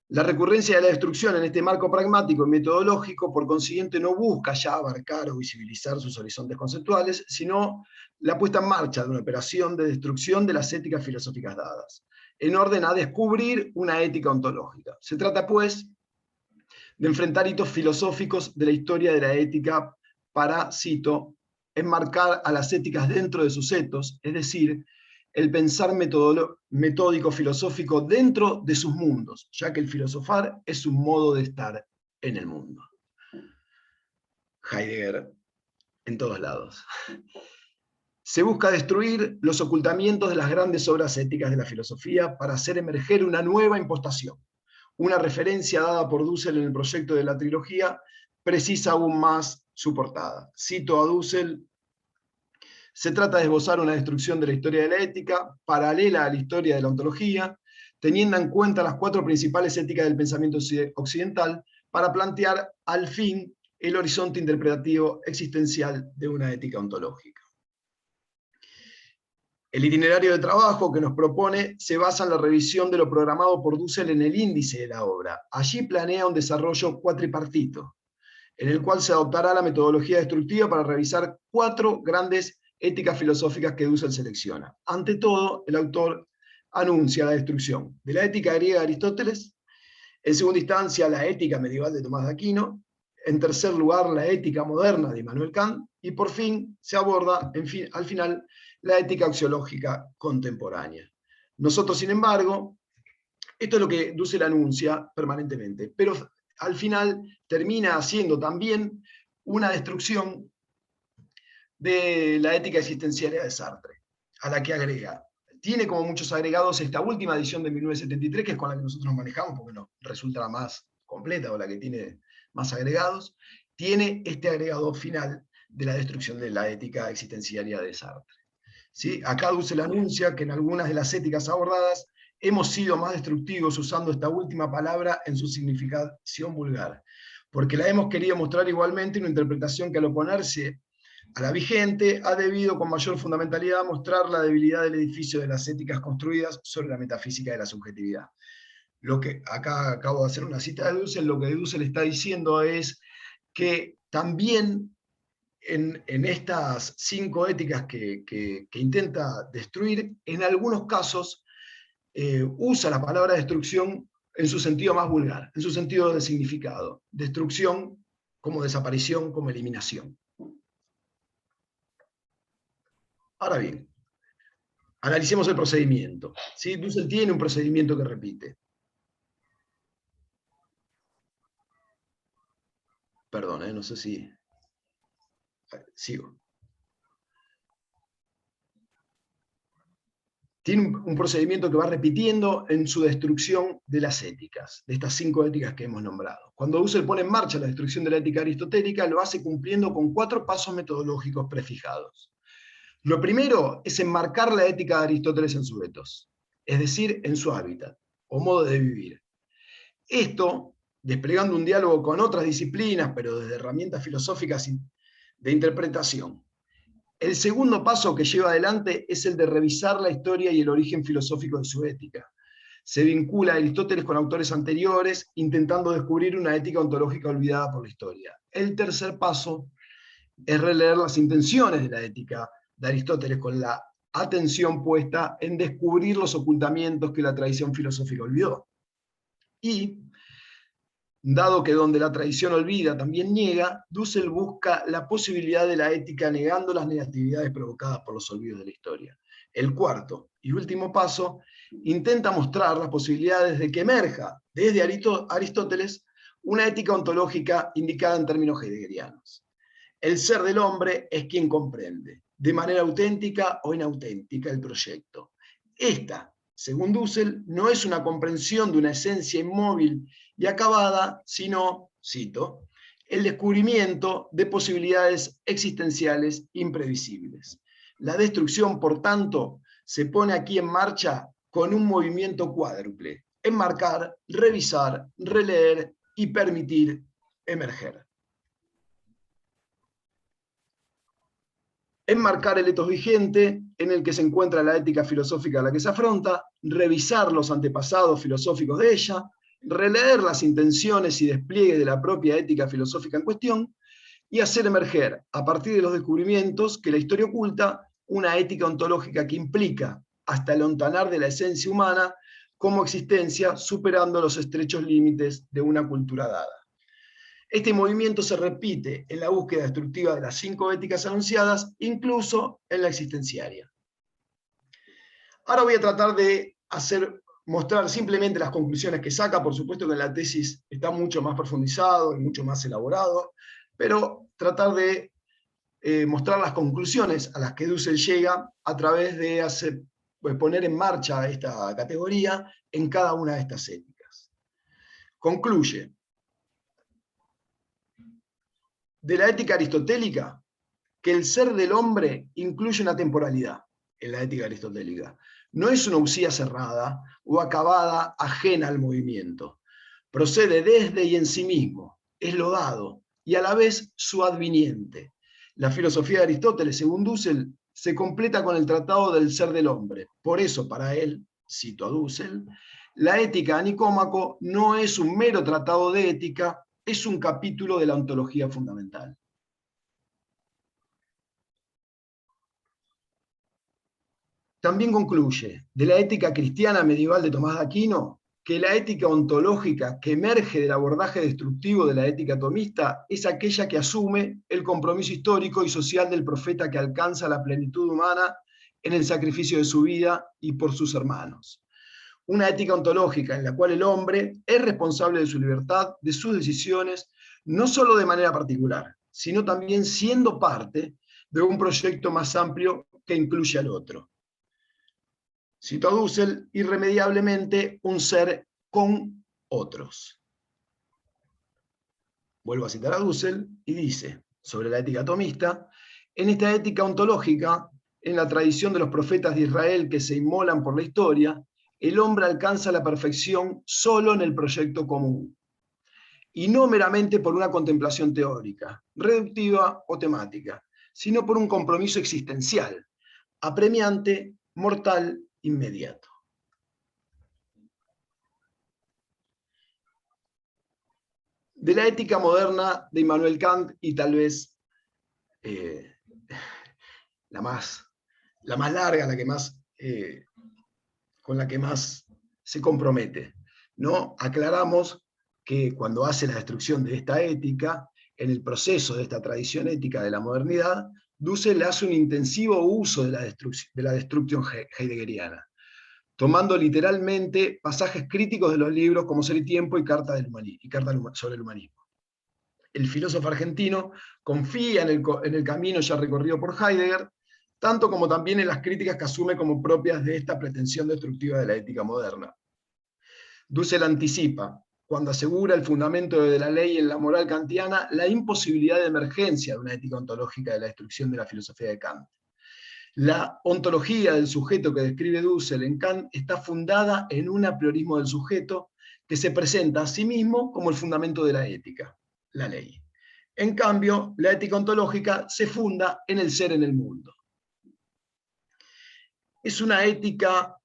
La recurrencia de la destrucción en este marco pragmático y metodológico, por consiguiente, no busca ya abarcar o visibilizar sus horizontes conceptuales, sino la puesta en marcha de una operación de destrucción de las éticas filosóficas dadas, en orden a descubrir una ética ontológica. Se trata, pues, de enfrentar hitos filosóficos de la historia de la ética para, cito, enmarcar a las éticas dentro de sus etos, es decir, el pensar metódico filosófico dentro de sus mundos, ya que el filosofar es un modo de estar en el mundo. Heidegger, en todos lados. Se busca destruir los ocultamientos de las grandes obras éticas de la filosofía para hacer emerger una nueva impostación. Una referencia dada por Dussel en el proyecto de la trilogía precisa aún más su portada. Cito a Dussel: se trata de esbozar una destrucción de la historia de la ética, paralela a la historia de la ontología, teniendo en cuenta las 4 principales éticas del pensamiento occidental, para plantear al fin el horizonte interpretativo existencial de una ética ontológica. El itinerario de trabajo que nos propone se basa en la revisión de lo programado por Dussel en el índice de la obra. Allí planea un desarrollo cuatripartito, en el cual se adoptará la metodología destructiva para revisar 4 grandes éticas filosóficas que Dussel selecciona. Ante todo, el autor anuncia la destrucción de la ética griega de Aristóteles, en segunda instancia la ética medieval de Tomás de Aquino, en tercer lugar la ética moderna de Immanuel Kant, y por fin se aborda al final la ética axiológica contemporánea. Nosotros, sin embargo, esto es lo que Dussel anuncia permanentemente, pero al final termina haciendo también una destrucción de la ética existenciaria de Sartre, a la que agrega. Tiene como muchos agregados esta última edición de 1973, que es con la que nosotros nos manejamos, porque nos resulta la más completa o la que tiene más agregados. Tiene este agregado final de la destrucción de la ética existenciaria de Sartre. ¿Sí? Acá Dussel anuncia que en algunas de las éticas abordadas hemos sido más destructivos usando esta última palabra en su significación vulgar, porque la hemos querido mostrar igualmente una interpretación que al oponerse a la vigente ha debido con mayor fundamentalidad mostrar la debilidad del edificio de las éticas construidas sobre la metafísica de la subjetividad. Lo que acá acabo de hacer una cita de Dussel, lo que Dussel está diciendo es que también en estas 5 éticas que intenta destruir, en algunos casos usa la palabra destrucción en su sentido más vulgar, en su sentido de significado. Destrucción como desaparición, como eliminación. Ahora bien, analicemos el procedimiento. ¿Sí? Dussel tiene un procedimiento que repite. Perdón, no sé si... Sigo. Tiene un procedimiento que va repitiendo en su destrucción de las éticas, de estas 5 éticas que hemos nombrado. Cuando Dussel pone en marcha la destrucción de la ética aristotélica, lo hace cumpliendo con 4 pasos metodológicos prefijados. Lo primero es enmarcar la ética de Aristóteles en su etos, es decir, en su hábitat o modo de vivir. Esto, desplegando un diálogo con otras disciplinas, pero desde herramientas filosóficas de interpretación. El segundo paso que lleva adelante es el de revisar la historia y el origen filosófico de su ética. Se vincula a Aristóteles con autores anteriores, intentando descubrir una ética ontológica olvidada por la historia. El tercer paso es releer las intenciones de la ética de Aristóteles con la atención puesta en descubrir los ocultamientos que la tradición filosófica olvidó. Y, dado que donde la tradición olvida también niega, Dussel busca la posibilidad de la ética negando las negatividades provocadas por los olvidos de la historia. El cuarto y último paso intenta mostrar las posibilidades de que emerja desde Aristóteles una ética ontológica indicada en términos heideggerianos. El ser del hombre es quien comprende, de manera auténtica o inauténtica, el proyecto. Esta, según Dussel, no es una comprensión de una esencia inmóvil y acabada, sino, cito, el descubrimiento de posibilidades existenciales imprevisibles. La destrucción, por tanto, se pone aquí en marcha con un movimiento cuádruple: enmarcar, revisar, releer y permitir emerger. Enmarcar el etos vigente en el que se encuentra la ética filosófica a la que se afronta, revisar los antepasados filosóficos de ella, releer las intenciones y despliegue de la propia ética filosófica en cuestión, y hacer emerger, a partir de los descubrimientos que la historia oculta, una ética ontológica que implica, hasta el hontanar de la esencia humana, como existencia, superando los estrechos límites de una cultura dada. Este movimiento se repite en la búsqueda destructiva de las 5 éticas anunciadas, incluso en la existenciaria. Ahora voy a tratar de mostrar simplemente las conclusiones que saca. Por supuesto que en la tesis está mucho más profundizado y mucho más elaborado, pero tratar de mostrar las conclusiones a las que Dussel llega a través de poner en marcha esta categoría en cada una de estas éticas. Concluye: de la ética aristotélica, que el ser del hombre incluye una temporalidad en la ética aristotélica. No es una usía cerrada o acabada ajena al movimiento. Procede desde y en sí mismo, es lo dado y a la vez su adviniente. La filosofía de Aristóteles, según Dussel, se completa con el tratado del ser del hombre. Por eso, para él, cito a Dussel, la ética a Nicómaco no es un mero tratado de ética, es un capítulo de la ontología fundamental. También concluye, de la ética cristiana medieval de Tomás de Aquino, que la ética ontológica que emerge del abordaje destructivo de la ética tomista es aquella que asume el compromiso histórico y social del profeta que alcanza la plenitud humana en el sacrificio de su vida y por sus hermanos. Una ética ontológica en la cual el hombre es responsable de su libertad, de sus decisiones, no solo de manera particular, sino también siendo parte de un proyecto más amplio que incluye al otro. Cito a Dussel: irremediablemente un ser con otros. Vuelvo a citar a Dussel y dice, sobre la ética tomista: en esta ética ontológica, en la tradición de los profetas de Israel que se inmolan por la historia, el hombre alcanza la perfección solo en el proyecto común, y no meramente por una contemplación teórica, reductiva o temática, sino por un compromiso existencial, apremiante, mortal, inmediato. De la ética moderna de Immanuel Kant, y tal vez la más larga, con la que más se compromete, ¿no? Aclaramos que cuando hace la destrucción de esta ética, en el proceso de esta tradición ética de la modernidad, Dussel hace un intensivo uso de la destrucción heideggeriana, tomando literalmente pasajes críticos de los libros como Ser y Tiempo y Carta sobre el humanismo. El filósofo argentino confía en el camino ya recorrido por Heidegger, tanto como también en las críticas que asume como propias de esta pretensión destructiva de la ética moderna. Dussel anticipa, cuando asegura el fundamento de la ley en la moral kantiana, la imposibilidad de emergencia de una ética ontológica de la destrucción de la filosofía de Kant. La ontología del sujeto que describe Dussel en Kant está fundada en un apriorismo del sujeto que se presenta a sí mismo como el fundamento de la ética, la ley. En cambio, la ética ontológica se funda en el ser en el mundo. Es una ética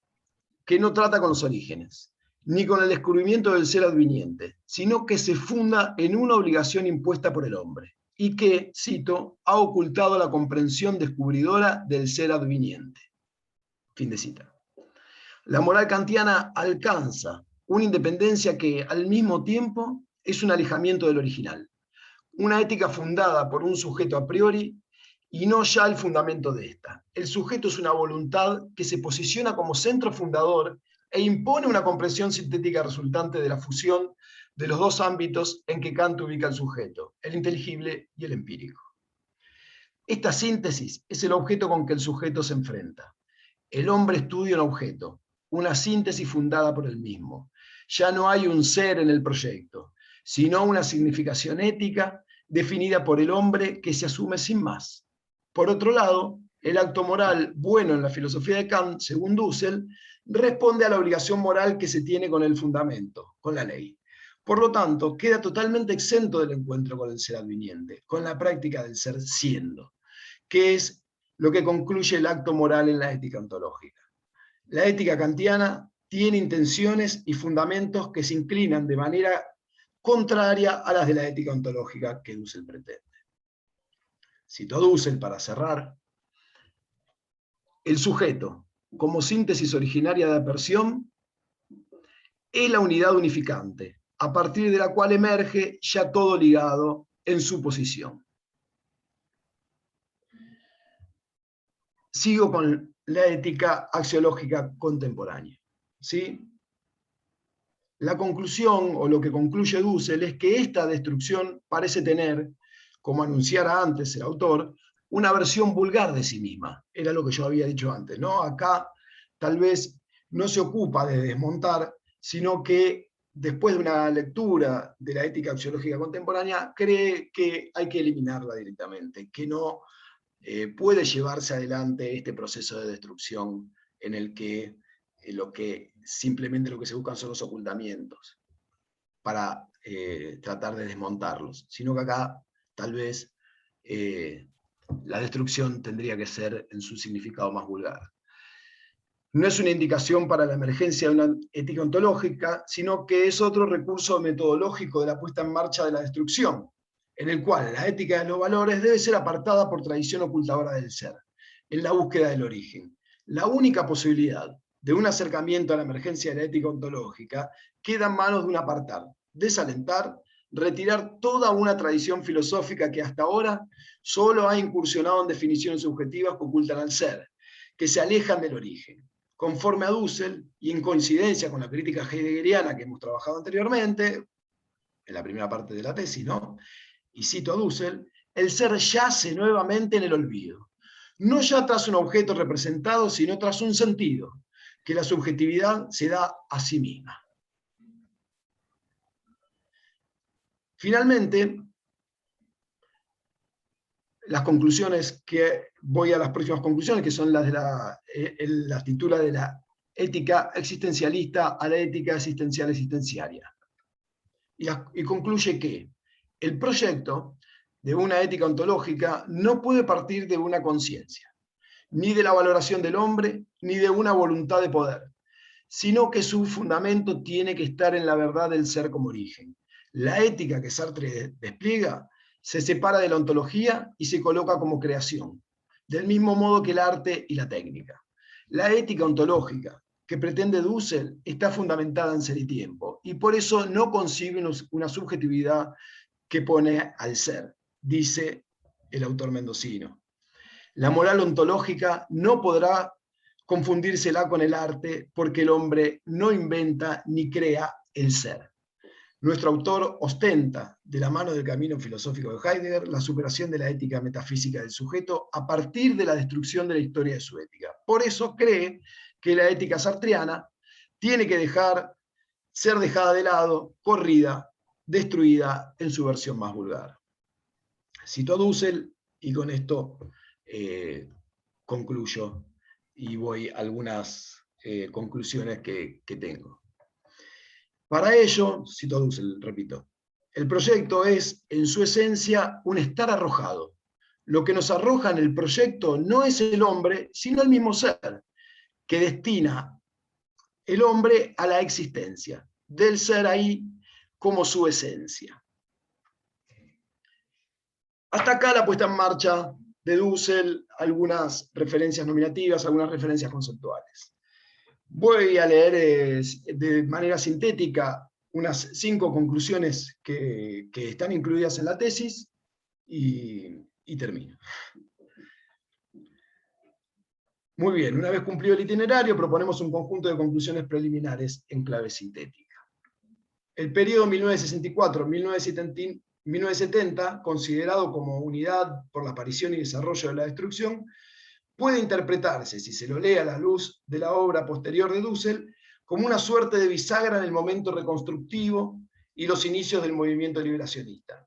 que no trata con los orígenes, ni con el descubrimiento del ser adviniente, sino que se funda en una obligación impuesta por el hombre, y que, cito, ha ocultado la comprensión descubridora del ser adviniente. Fin de cita. La moral kantiana alcanza una independencia que, al mismo tiempo, es un alejamiento del original. Una ética fundada por un sujeto a priori y no ya el fundamento de esta. El sujeto es una voluntad que se posiciona como centro fundador e impone una comprensión sintética resultante de la fusión de los dos ámbitos en que Kant ubica al sujeto, el inteligible y el empírico. Esta síntesis es el objeto con que el sujeto se enfrenta. El hombre estudia un objeto, una síntesis fundada por el mismo. Ya no hay un ser en el proyecto, sino una significación ética definida por el hombre que se asume sin más. Por otro lado, el acto moral bueno en la filosofía de Kant, según Dussel, responde a la obligación moral que se tiene con el fundamento, con la ley. Por lo tanto, queda totalmente exento del encuentro con el ser adviniente, con la práctica del ser siendo, que es lo que concluye el acto moral en la ética ontológica. La ética kantiana tiene intenciones y fundamentos que se inclinan de manera contraria a las de la ética ontológica que Dussel pretende. Cito a Dussel para cerrar. El sujeto, como síntesis originaria de aperción, es la unidad unificante, a partir de la cual emerge ya todo ligado en su posición. Sigo con la ética axiológica contemporánea. ¿Sí? La conclusión, o lo que concluye Dussel, es que esta destrucción parece tener, como anunciara antes el autor, una versión vulgar de sí misma. Era lo que yo había dicho antes, ¿no? Acá tal vez no se ocupa de desmontar, sino que después de una lectura de la ética axiológica contemporánea, cree que hay que eliminarla directamente, que no puede llevarse adelante este proceso de destrucción en el que simplemente lo que se buscan son los ocultamientos para tratar de desmontarlos, sino que acá tal vez la destrucción tendría que ser en su significado más vulgar. No es una indicación para la emergencia de una ética ontológica, sino que es otro recurso metodológico de la puesta en marcha de la destrucción, en el cual la ética de los valores debe ser apartada por tradición ocultadora del ser, en la búsqueda del origen. La única posibilidad de un acercamiento a la emergencia de la ética ontológica queda en manos de un apartar, desalentar, retirar toda una tradición filosófica que hasta ahora solo ha incursionado en definiciones subjetivas que ocultan al ser, que se alejan del origen. Conforme a Dussel, y en coincidencia con la crítica heideggeriana que hemos trabajado anteriormente, en la primera parte de la tesis, ¿no? Y cito a Dussel, el ser yace nuevamente en el olvido. No ya tras un objeto representado, sino tras un sentido, que la subjetividad se da a sí misma. Finalmente, las conclusiones voy a las próximas conclusiones, que son las de la titula de la ética existencialista a la ética existencial existenciaria. Y concluye que el proyecto de una ética ontológica no puede partir de una conciencia, ni de la valoración del hombre, ni de una voluntad de poder, sino que su fundamento tiene que estar en la verdad del ser como origen. La ética que Sartre despliega se separa de la ontología y se coloca como creación, del mismo modo que el arte y la técnica. La ética ontológica que pretende Dussel está fundamentada en ser y tiempo, y por eso no concibe una subjetividad que pone al ser, dice el autor mendocino. La moral ontológica no podrá confundírsela con el arte porque el hombre no inventa ni crea el ser. Nuestro autor ostenta, de la mano del camino filosófico de Heidegger, la superación de la ética metafísica del sujeto a partir de la destrucción de la historia de su ética. Por eso cree que la ética sartreana tiene que ser dejada de lado, corrida, destruida en su versión más vulgar. Cito a Dussel y con esto concluyo y voy a algunas conclusiones que tengo. Para ello, cito a Dussel, repito, El proyecto es, en su esencia, un estar arrojado. Lo que nos arroja en el proyecto no es el hombre, sino el mismo ser, que destina el hombre a la existencia, del ser ahí como su esencia. Hasta acá la puesta en marcha de Dussel, algunas referencias nominativas, algunas referencias conceptuales. Voy a leer de manera sintética unas 5 conclusiones que están incluidas en la tesis y termino. Muy bien, una vez cumplido el itinerario, proponemos un conjunto de conclusiones preliminares en clave sintética. El periodo 1964-1970, considerado como unidad por la aparición y desarrollo de la destrucción, puede interpretarse, si se lo lee a la luz de la obra posterior de Dussel, como una suerte de bisagra en el momento reconstructivo y los inicios del movimiento liberacionista.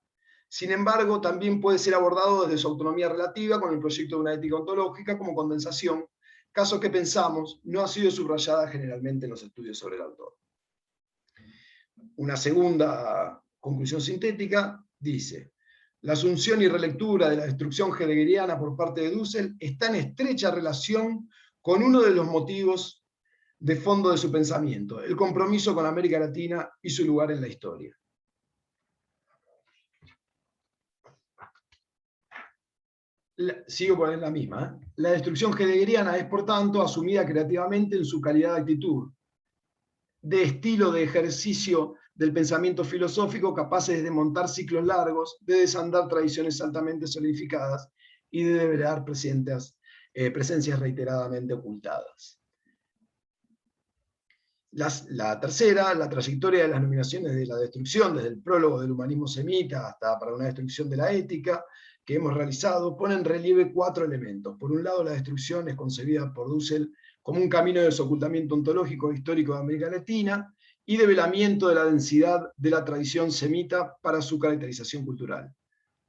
Sin embargo, también puede ser abordado desde su autonomía relativa con el proyecto de una ética ontológica como condensación, caso que pensamos no ha sido subrayada generalmente en los estudios sobre el autor. Una segunda conclusión sintética dice: la asunción y relectura de la destrucción heideggeriana por parte de Dussel está en estrecha relación con uno de los motivos de fondo de su pensamiento, el compromiso con América Latina y su lugar en la historia. Sigo por la misma. La destrucción heideggeriana es, por tanto, asumida creativamente en su calidad de actitud, de estilo de ejercicio del pensamiento filosófico, capaces de montar ciclos largos, de desandar tradiciones altamente solidificadas y de develar presencias reiteradamente ocultadas. La tercera, la trayectoria de las nominaciones de la destrucción, desde el prólogo del humanismo semita hasta para una destrucción de la ética, que hemos realizado, pone en relieve 4 elementos. Por un lado, la destrucción es concebida por Dussel como un camino de desocultamiento ontológico e histórico de América Latina y develamiento de la densidad de la tradición semita para su caracterización cultural.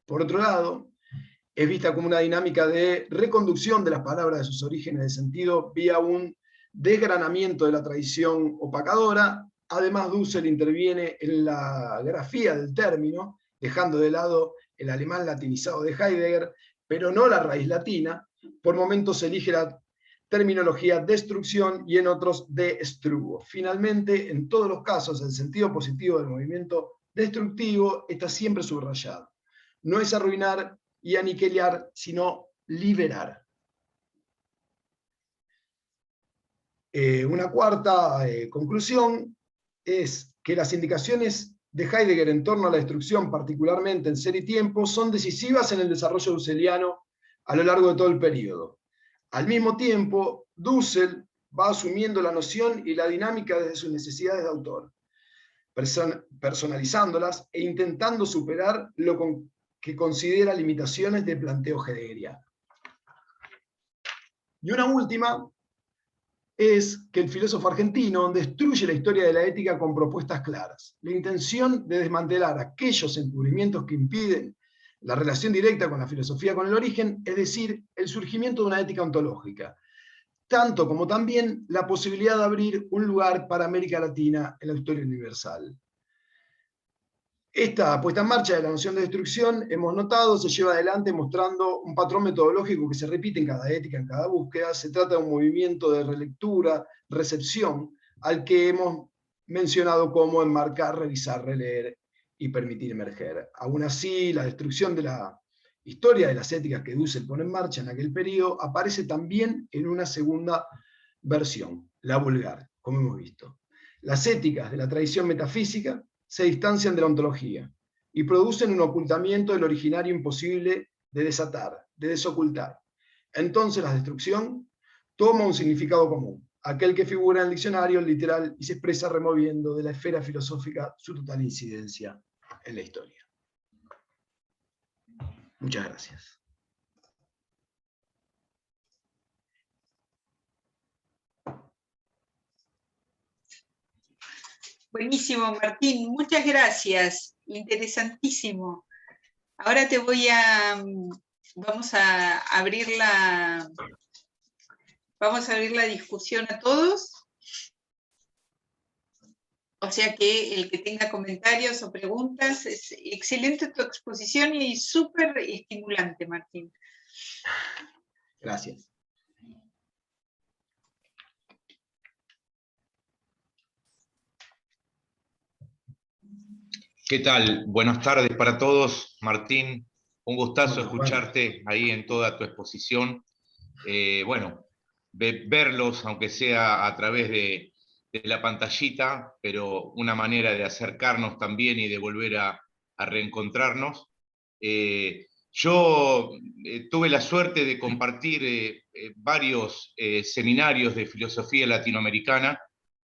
Por otro lado, es vista como una dinámica de reconducción de las palabras de sus orígenes de sentido vía un desgranamiento de la tradición opacadora. Además, Dussel interviene en la grafía del término, dejando de lado el alemán latinizado de Heidegger, pero no la raíz latina. Por momentos elige la terminología destrucción y en otros destruo. Finalmente, en todos los casos, el sentido positivo del movimiento destructivo está siempre subrayado. No es arruinar y aniquilar, sino liberar. Una cuarta conclusión es que las indicaciones de Heidegger en torno a la destrucción, particularmente en Ser y Tiempo, son decisivas en el desarrollo dusseliano a lo largo de todo el periodo. Al mismo tiempo, Dussel va asumiendo la noción y la dinámica desde sus necesidades de autor, personalizándolas e intentando superar lo que considera limitaciones de planteo heideggeriano. Y una última es que el filósofo argentino destruye la historia de la ética con propuestas claras. La intención de desmantelar aquellos encubrimientos que impiden la relación directa con la filosofía con el origen, es decir, el surgimiento de una ética ontológica, tanto como también la posibilidad de abrir un lugar para América Latina en la historia universal. Esta puesta en marcha de la noción de destrucción, hemos notado, se lleva adelante mostrando un patrón metodológico que se repite en cada ética, en cada búsqueda. Se trata de un movimiento de relectura, recepción, al que hemos mencionado como enmarcar, revisar, releer y permitir emerger. Aún así, la destrucción de la historia de las éticas que Dussel pone en marcha en aquel periodo aparece también en una segunda versión, la vulgar, como hemos visto. Las éticas de la tradición metafísica se distancian de la ontología y producen un ocultamiento del originario imposible de desatar, de desocultar. Entonces la destrucción toma un significado común, aquel que figura en el diccionario literal y se expresa removiendo de la esfera filosófica su total incidencia en la historia. Muchas gracias.
Buenísimo, Martín, muchas gracias, interesantísimo. Ahora vamos a abrir la discusión a todos. O sea que el que tenga comentarios o preguntas, es excelente tu exposición y súper estimulante, Martín.
Gracias.
¿Qué tal? Buenas tardes para todos, Martín. Un gustazo
Hola,
escucharte ahí en toda tu exposición. Bueno, verlos, aunque sea a través de la pantallita, pero una manera de acercarnos también y de volver a reencontrarnos. Yo tuve la suerte de compartir varios seminarios de filosofía latinoamericana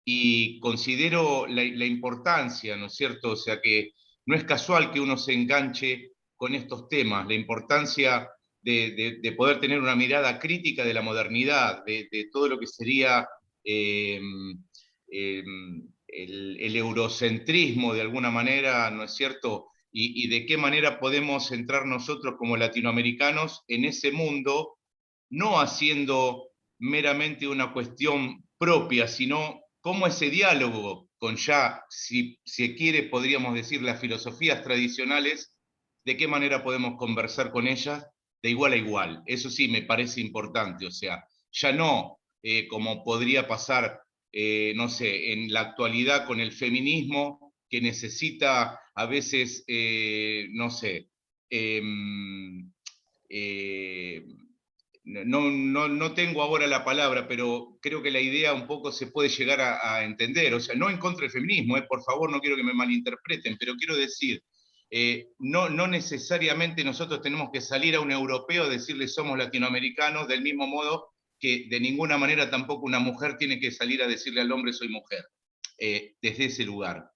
y considero la importancia, ¿no es cierto? O sea que no es casual que uno se enganche con estos temas, la importancia de poder tener una mirada crítica de la modernidad, de todo lo que sería eh, el eurocentrismo de alguna manera, ¿no es cierto? Y de qué manera podemos entrar nosotros como latinoamericanos en ese mundo, no haciendo meramente una cuestión propia, sino cómo ese diálogo con ya, si se quiere, podríamos decir, las filosofías tradicionales, de qué manera podemos conversar con ellas de igual a igual. Eso sí me parece importante, o sea, ya no como podría pasar, no sé, en la actualidad con el feminismo, que necesita a veces, no sé, eh, eh, no tengo ahora la palabra, pero creo que la idea un poco se puede llegar a entender. O sea, no en contra del feminismo, por favor, no quiero que me malinterpreten, pero quiero decir, no necesariamente nosotros tenemos que salir a un europeo a decirle somos latinoamericanos, del mismo modo que de ninguna manera tampoco una mujer tiene que salir a decirle al hombre soy mujer, desde ese lugar.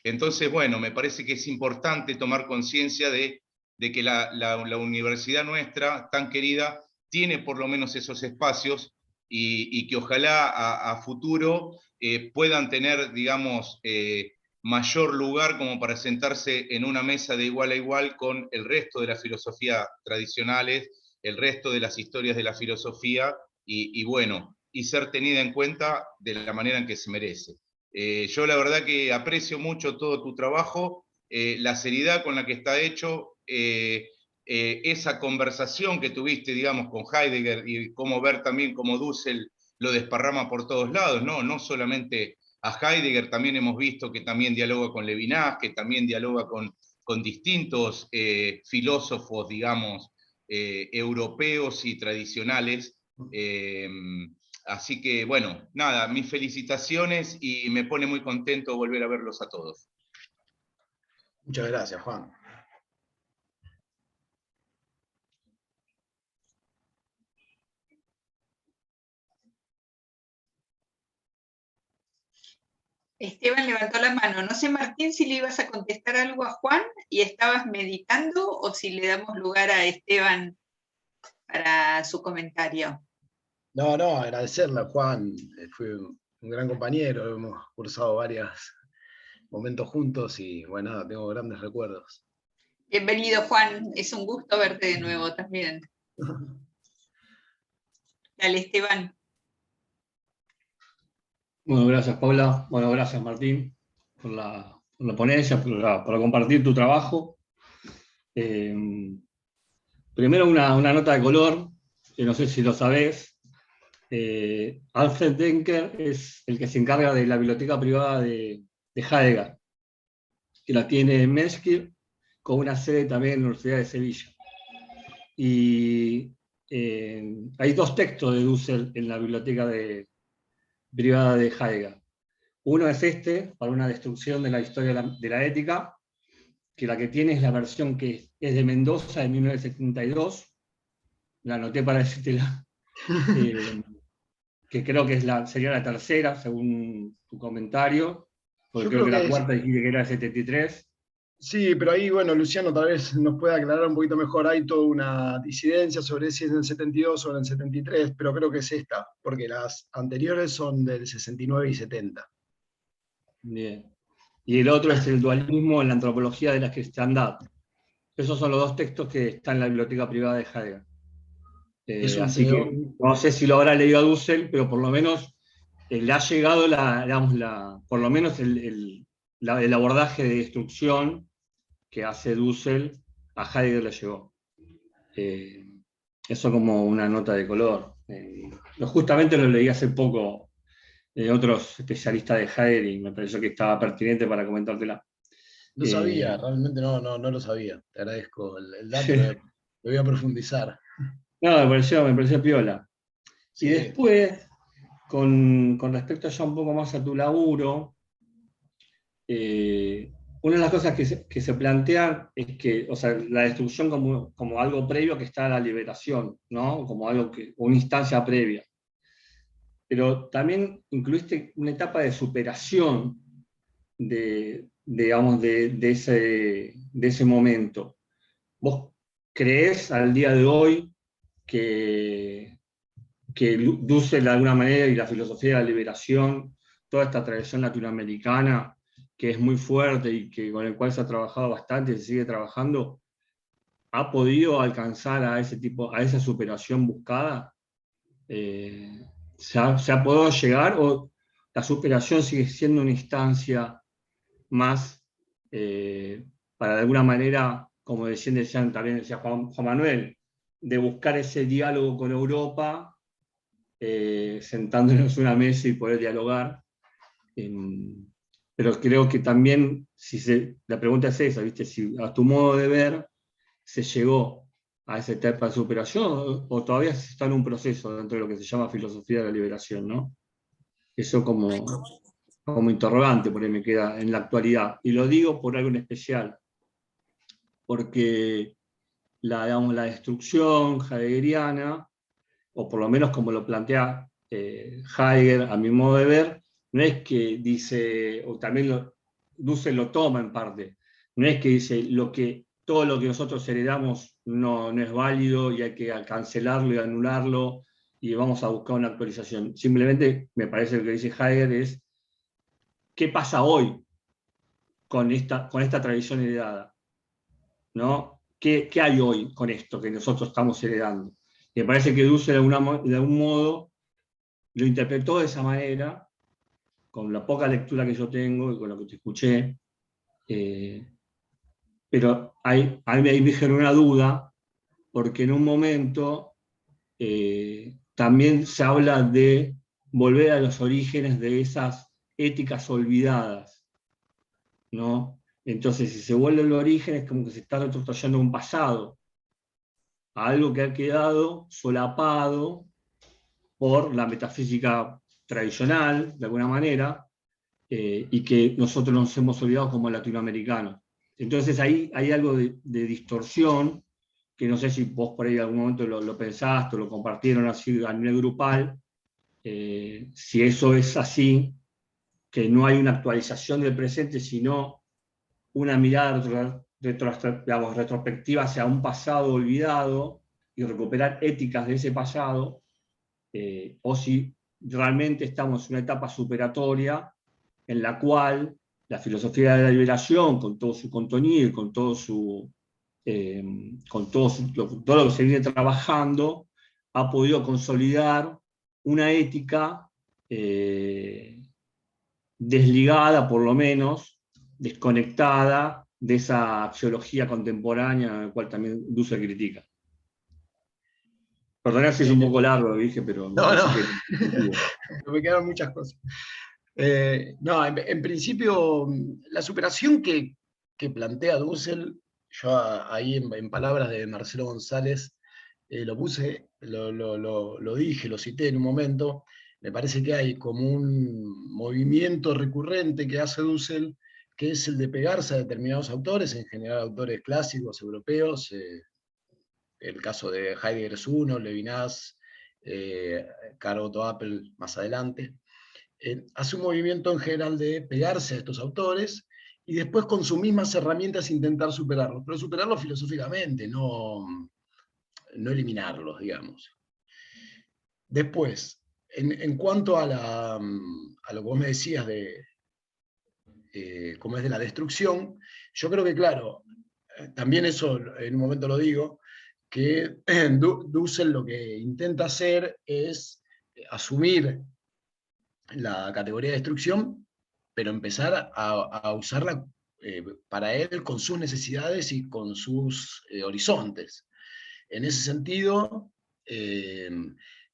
Entonces, bueno, me parece que es importante tomar conciencia de que la universidad nuestra, tan querida, tiene por lo menos esos espacios y que ojalá a futuro puedan tener, digamos, mayor lugar como para sentarse en una mesa de igual a igual con el resto de las filosofías tradicionales, el resto de las historias de la filosofía y bueno, y ser tenida en cuenta de la manera en que se merece. Yo la verdad que aprecio mucho todo tu trabajo, la seriedad con la que está hecho, esa conversación que tuviste, digamos, con Heidegger y cómo ver también cómo Dussel lo desparrama por todos lados, ¿no? No solamente a Heidegger, también hemos visto que también dialoga con Levinas, que también dialoga con distintos filósofos, digamos, europeos y tradicionales. Así que, bueno, nada, mis felicitaciones y me pone muy contento volver a verlos a todos.
Muchas gracias, Juan.
Esteban levantó la mano. No sé, Martín, si le ibas a contestar algo a Juan y estabas meditando o si le damos lugar a Esteban para su comentario.
No, agradecerle a Juan, fue un gran compañero, hemos cursado varios momentos juntos y bueno, nada, tengo grandes recuerdos.
Bienvenido, Juan, es un gusto verte de nuevo también. Dale, Esteban.
Bueno, gracias Paula, bueno, gracias Martín por la ponencia, por compartir tu trabajo. Primero una nota de color, que no sé si lo sabés. Alfred Denker es el que se encarga de la biblioteca privada de Heidegger, que la tiene en Menschke, con una sede también en la Universidad de Sevilla. Y hay dos textos de Dussel en la biblioteca privada de Heidegger. Uno es este, para una destrucción de la historia de la ética, que la que tiene es la versión que es de Mendoza de 1972, la anoté para decírtela, que creo que sería la tercera, según tu comentario, porque
Yo
creo que la
que
cuarta dijiste que era el 73.
sí, pero ahí, bueno, Luciano tal vez nos pueda aclarar un poquito mejor. Hay toda una disidencia sobre si es del 72 o del 73, pero creo que es esta, porque las anteriores son del 69 y 70.
Bien. Y el otro es el dualismo en la antropología de la cristiandad. Esos son los dos textos que están en la biblioteca privada de Heidegger. Así que no sé si lo habrá leído a Dussel, pero por lo menos le ha llegado por lo menos el abordaje de destrucción que hace Dussel, a Heidegger le llegó. Eso como una nota de color. Justamente lo leí hace poco de otros especialistas de Heidegger y me pareció que estaba pertinente para comentártela.
No sabía, realmente no lo sabía. Te agradezco el dato, lo voy a profundizar.
No, me pareció piola.
Sí.
Y después, con respecto ya un poco más a tu laburo, una de las cosas que se plantean es que, o sea, la destrucción como algo previo que está a la liberación, ¿no? Como algo una instancia previa. Pero también incluiste una etapa de superación digamos, de ese momento. ¿Vos creés al día de hoy que Dussel de alguna manera y la filosofía de la liberación, toda esta tradición latinoamericana, que es muy fuerte y con el cual se ha trabajado bastante y se sigue trabajando, ha podido alcanzar a esa superación buscada? ¿Se ha podido llegar o la superación sigue siendo una instancia más para de alguna manera, como también decía Juan Manuel, de buscar ese diálogo con Europa, sentándonos en una mesa y poder dialogar? Pero creo que también, la pregunta es esa, ¿viste? Si a tu modo de ver se llegó a esa etapa de superación o todavía se está en un proceso dentro de lo que se llama filosofía de la liberación, ¿no? Eso como interrogante por ahí me queda en la actualidad. Y lo digo por algo en especial, porque digamos, la destrucción heideggeriana, o por lo menos como lo plantea Heidegger, a mi modo de ver, no es que dice, o también Dussel lo toma en parte, no es que dice todo lo que nosotros heredamos no es válido y hay que cancelarlo y anularlo y vamos a buscar una actualización. Simplemente me parece que lo que dice Heidegger es qué pasa hoy con esta tradición heredada, ¿no? ¿Qué hay hoy con esto que nosotros estamos heredando? Y me parece que Dussel de algún modo lo interpretó de esa manera, con la poca lectura que yo tengo y con lo que te escuché, pero ahí me generó una duda, porque en un momento también se habla de volver a los orígenes de esas éticas olvidadas, ¿no? Entonces, si se vuelve al origen, es como que se está retrotrayendo un pasado, a algo que ha quedado solapado por la metafísica tradicional, de alguna manera, y que nosotros nos hemos olvidado como latinoamericanos. Entonces ahí hay algo de distorsión, que no sé si vos por ahí en algún momento lo pensaste o lo compartieron así a nivel grupal, si eso es así, que no hay una actualización del presente, sino una mirada retrospectiva hacia un pasado olvidado y recuperar éticas de ese pasado, o si realmente estamos en una etapa superatoria en la cual la filosofía de la liberación, con todo su contenido y con todo todo lo que se viene trabajando, ha podido consolidar una ética desligada, por lo menos, desconectada de esa axiología contemporánea, en la cual también Dussel critica. Perdona si es un poco largo, lo dije, pero
No.
que
me quedaron muchas cosas. No, en principio, la superación que plantea Dussel, yo ahí en palabras de Marcelo González, lo puse, lo dije, lo cité en un momento. Me parece que hay como un movimiento recurrente que hace Dussel, que es el de pegarse a determinados autores, en general autores clásicos europeos. El caso de Heidegger es uno, Levinas, Karl Otto Appel más adelante. Hace un movimiento en general de pegarse a estos autores y después con sus mismas herramientas intentar superarlos, pero superarlos filosóficamente, no eliminarlos, digamos. Después, en cuanto a lo que vos me decías de cómo es de la destrucción, yo creo que, claro, también eso en un momento lo digo, que Dussel lo que intenta hacer es asumir la categoría de destrucción, pero empezar a usarla para él con sus necesidades y con sus horizontes. En ese sentido,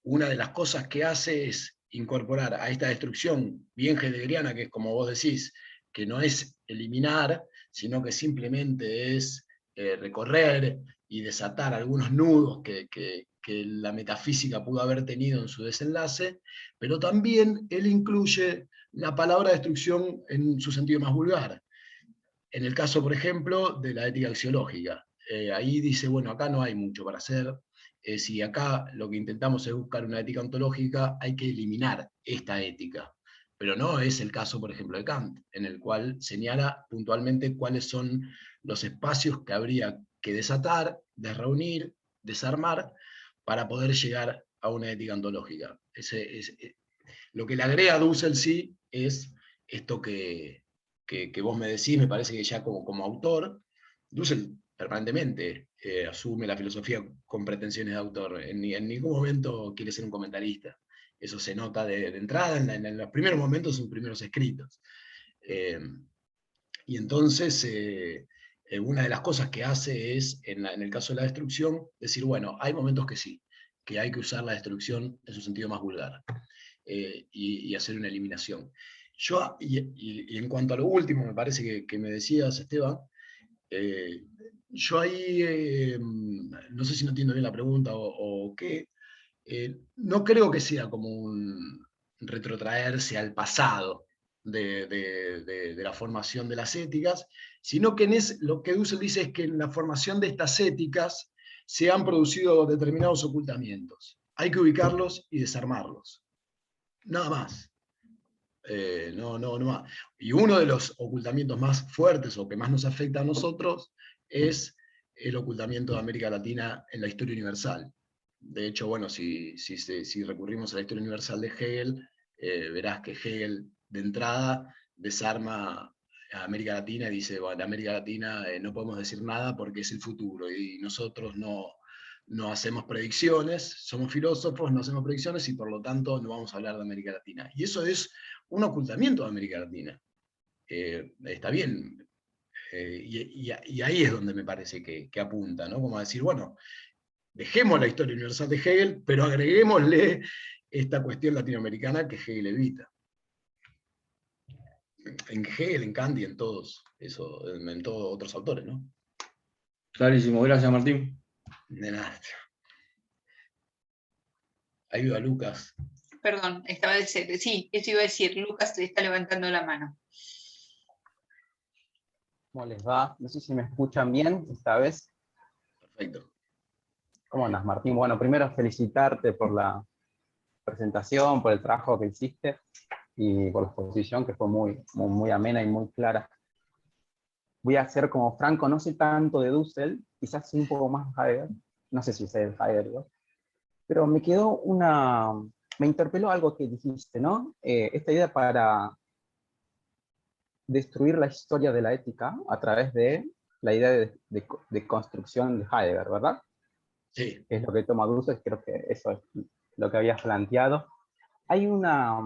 una de las cosas que hace es incorporar a esta destrucción bien heideggeriana, que es como vos decís, que no es eliminar, sino que simplemente es recorrer y desatar algunos nudos que la metafísica pudo haber tenido en su desenlace, pero también él incluye la palabra destrucción en su sentido más vulgar. En el caso, por ejemplo, de la ética axiológica, ahí dice, bueno, acá no hay mucho para hacer, si acá lo que intentamos es buscar una ética ontológica, hay que eliminar esta ética. Pero no es el caso, por ejemplo, de Kant, en el cual señala puntualmente cuáles son los espacios que habría que desatar, desreunir, desarmar, para poder llegar a una ética ontológica. Lo que le agrega Dussel sí es esto que vos me decís, me parece que ya como autor, Dussel permanentemente asume la filosofía con pretensiones de autor, en ningún momento quiere ser un comentarista. Eso se nota de entrada en los primeros momentos de sus primeros escritos. Y entonces, una de las cosas que hace es, en el caso de la destrucción, decir, bueno, hay momentos que sí, que hay que usar la destrucción en su sentido más vulgar, y hacer una eliminación. Y en cuanto a lo último, me parece que me decías, Esteban, yo ahí, no sé si no entiendo bien la pregunta o qué, no creo que sea como un retrotraerse al pasado de la formación de las éticas, sino que lo que Dussel dice es que en la formación de estas éticas se han producido determinados ocultamientos. Hay que ubicarlos y desarmarlos. Nada más. No más. Y uno de los ocultamientos más fuertes o que más nos afecta a nosotros es el ocultamiento de América Latina en la historia universal. De hecho, bueno, si recurrimos a la historia universal de Hegel, verás que Hegel de entrada desarma a América Latina y dice, bueno, de América Latina no podemos decir nada porque es el futuro y nosotros no hacemos predicciones, somos filósofos, no hacemos predicciones y por lo tanto no vamos a hablar de América Latina. Y eso es un ocultamiento de América Latina. Está bien. Y ahí es donde me parece que apunta, ¿no? Como a decir, bueno, dejemos la historia universal de Hegel, pero agreguémosle esta cuestión latinoamericana que Hegel evita. En Hegel, en Kant y en todos otros autores, ¿no?
Clarísimo, gracias Martín.
De nada. Ayuda a Lucas.
Perdón, sí, eso iba a decir, Lucas está levantando la mano.
¿Cómo les va? No sé si me escuchan bien esta vez.
Perfecto.
¿Cómo andas, Martín? Bueno, primero felicitarte por la presentación, por el trabajo que hiciste y por la exposición que fue muy amena y muy clara. Voy a ser como Franco, no sé tanto de Dussel, quizás un poco más Heidegger, no sé si sé de Heidegger, pero me interpeló algo que dijiste, ¿no? Esta idea para destruir la historia de la ética a través de la idea de construcción de Heidegger, ¿verdad?
Sí.
Que es lo que toma Dussel, creo que eso es lo que habías planteado. Hay una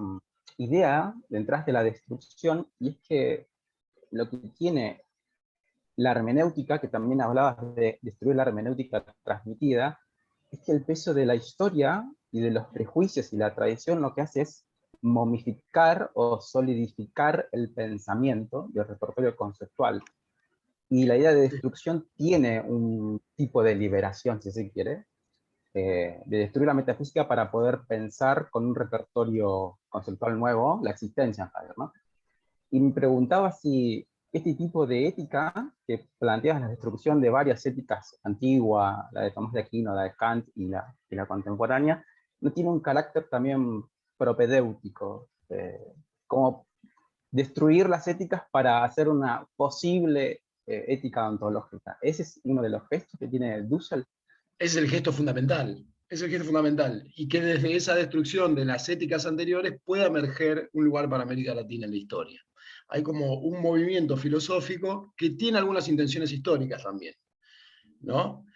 idea detrás de la destrucción, y es que lo que tiene la hermenéutica, que también hablabas de destruir la hermenéutica transmitida, es que el peso de la historia y de los prejuicios y la tradición lo que hace es momificar o solidificar el pensamiento y el repertorio conceptual. Y la idea de destrucción tiene un tipo de liberación, si se quiere, de destruir la metafísica para poder pensar con un repertorio conceptual nuevo la existencia en Heidegger, ¿no? Y me preguntaba si este tipo de ética, que plantea la destrucción de varias éticas antiguas, la de Tomás de Aquino, la de Kant y la contemporánea, no tiene un carácter también propedéutico, como destruir las éticas para hacer una posible ética ontológica. Ese es uno de los gestos que tiene Dussel.
Es el gesto fundamental. Es el gesto fundamental. Y que desde esa destrucción de las éticas anteriores pueda emerger un lugar para América Latina en la historia. Hay como un movimiento filosófico que tiene algunas intenciones históricas también, ¿no?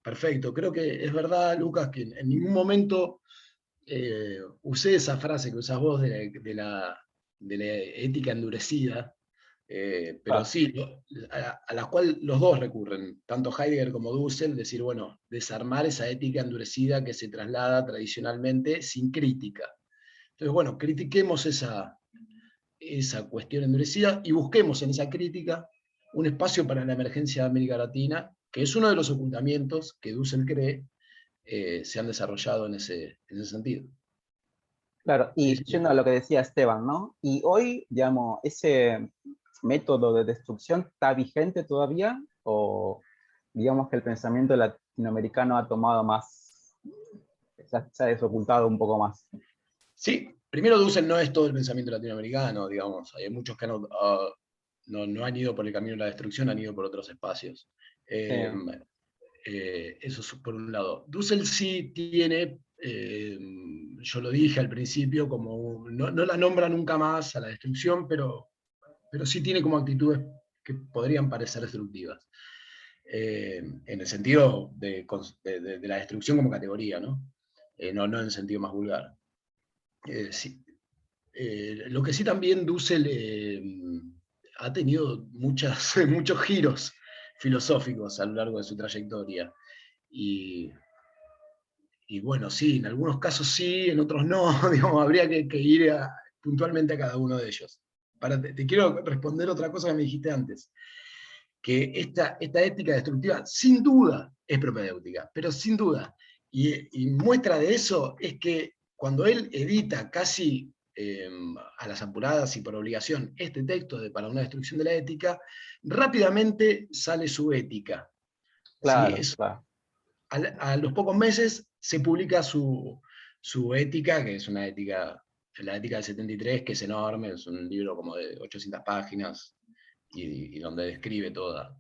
Perfecto, creo que es verdad, Lucas, que en ningún momento usé esa frase que usás vos de la ética endurecida, pero sí, a la cual los dos recurren, tanto Heidegger como Dussel, decir, bueno, desarmar esa ética endurecida que se traslada tradicionalmente sin crítica. Entonces, bueno, critiquemos esa cuestión endurecida y busquemos en esa crítica un espacio para la emergencia de América Latina, que es uno de los ocultamientos que Dussel cree se han desarrollado en ese sentido.
Claro, y yendo a lo que decía Esteban, ¿no? Y hoy, digamos, ese método de destrucción está vigente todavía, o digamos que el pensamiento latinoamericano ha tomado más, se ha desocultado un poco más.
Sí, primero Dussel no es todo el pensamiento latinoamericano, digamos, hay muchos que no han ido por el camino de la destrucción, han ido por otros espacios. Eso es por un lado. Dussel sí tiene, yo lo dije al principio, como no la nombra nunca más a la destrucción, pero sí tiene como actitudes que podrían parecer destructivas. En el sentido de la destrucción como categoría, ¿no? No en el sentido más vulgar. Sí. Lo que sí también Dussel ha tenido muchos giros filosóficos a lo largo de su trayectoria. Y bueno, sí, en algunos casos sí, en otros no, digamos, habría que ir puntualmente a cada uno de ellos. Te quiero responder otra cosa que me dijiste antes, que esta ética destructiva sin duda es propedéutica, pero sin duda. Y muestra de eso es que cuando él edita casi a las apuradas y por obligación este texto para una destrucción de la ética, rápidamente sale su ética.
Claro,
¿Sí?
claro.
A los pocos meses se publica su ética, que es una ética, la ética del 73, que es enorme, es un libro como de 800 páginas, y donde describe toda.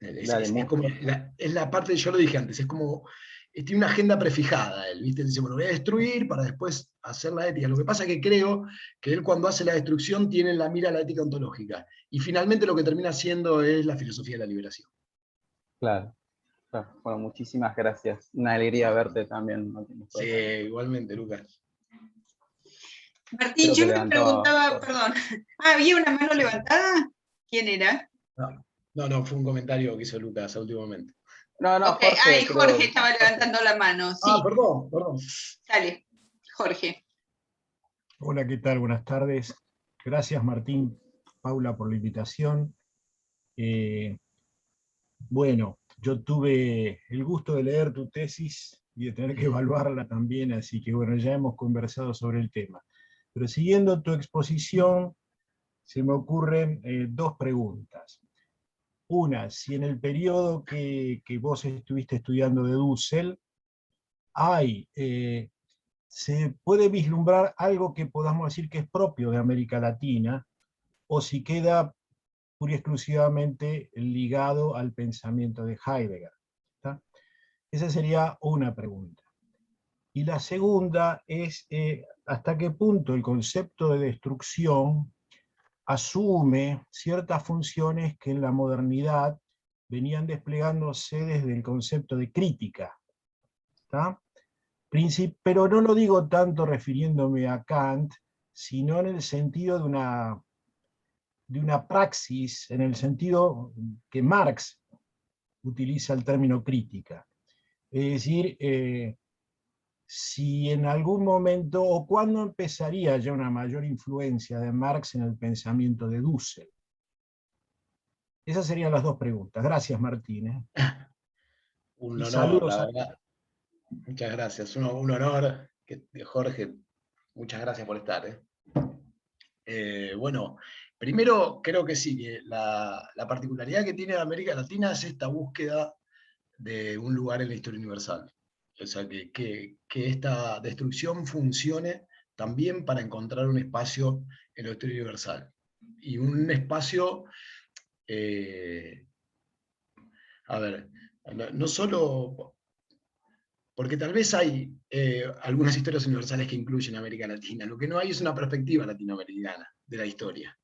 Es la parte, yo lo dije antes, es como, tiene una agenda prefijada, él, ¿viste? Dice, bueno, voy a destruir para después hacer la ética. Lo que pasa es que creo que él cuando hace la destrucción tiene en la mira la ética ontológica, y finalmente lo que termina haciendo es la filosofía de la liberación.
Claro. Bueno, muchísimas gracias. Una alegría verte también.
Sí, igualmente, Lucas.
Martín, yo me preguntaba, perdón, ¿había una mano levantada? ¿Quién era?
No, fue un comentario que hizo Lucas a último momento.
No,
okay.
Jorge.
Jorge estaba levantando la mano, sí.
Perdón.
Dale, Jorge.
Hola, ¿qué tal? Buenas tardes. Gracias, Martín, Paula, por la invitación. Bueno, yo tuve el gusto de leer tu tesis y de tener que evaluarla también, así que bueno, ya hemos conversado sobre el tema. Pero siguiendo tu exposición, se me ocurren dos preguntas. Una, si en el periodo que vos estuviste estudiando de Dussel, se puede vislumbrar algo que podamos decir que es propio de América Latina, o si queda pura y exclusivamente ligado al pensamiento de Heidegger. ¿Está? Esa sería una pregunta. Y la segunda es hasta qué punto el concepto de destrucción asume ciertas funciones que en la modernidad venían desplegándose desde el concepto de crítica. ¿Está? Pero no lo digo tanto refiriéndome a Kant, sino en el sentido de una praxis, en el sentido que Marx utiliza el término crítica. Es decir, si en algún momento, o cuándo empezaría ya una mayor influencia de Marx en el pensamiento de Dussel. Esas serían las dos preguntas. Gracias, Martín.
Un honor, la verdad. Muchas gracias. Un honor, Jorge. Muchas gracias por estar. Bueno, primero creo que sí, que la particularidad que tiene América Latina es esta búsqueda de un lugar en la historia universal. O sea, que esta destrucción funcione también para encontrar un espacio en la historia universal. Y un espacio, a ver, no solo... Porque tal vez hay algunas historias universales que incluyen América Latina. Lo que no hay es una perspectiva latinoamericana de la historia.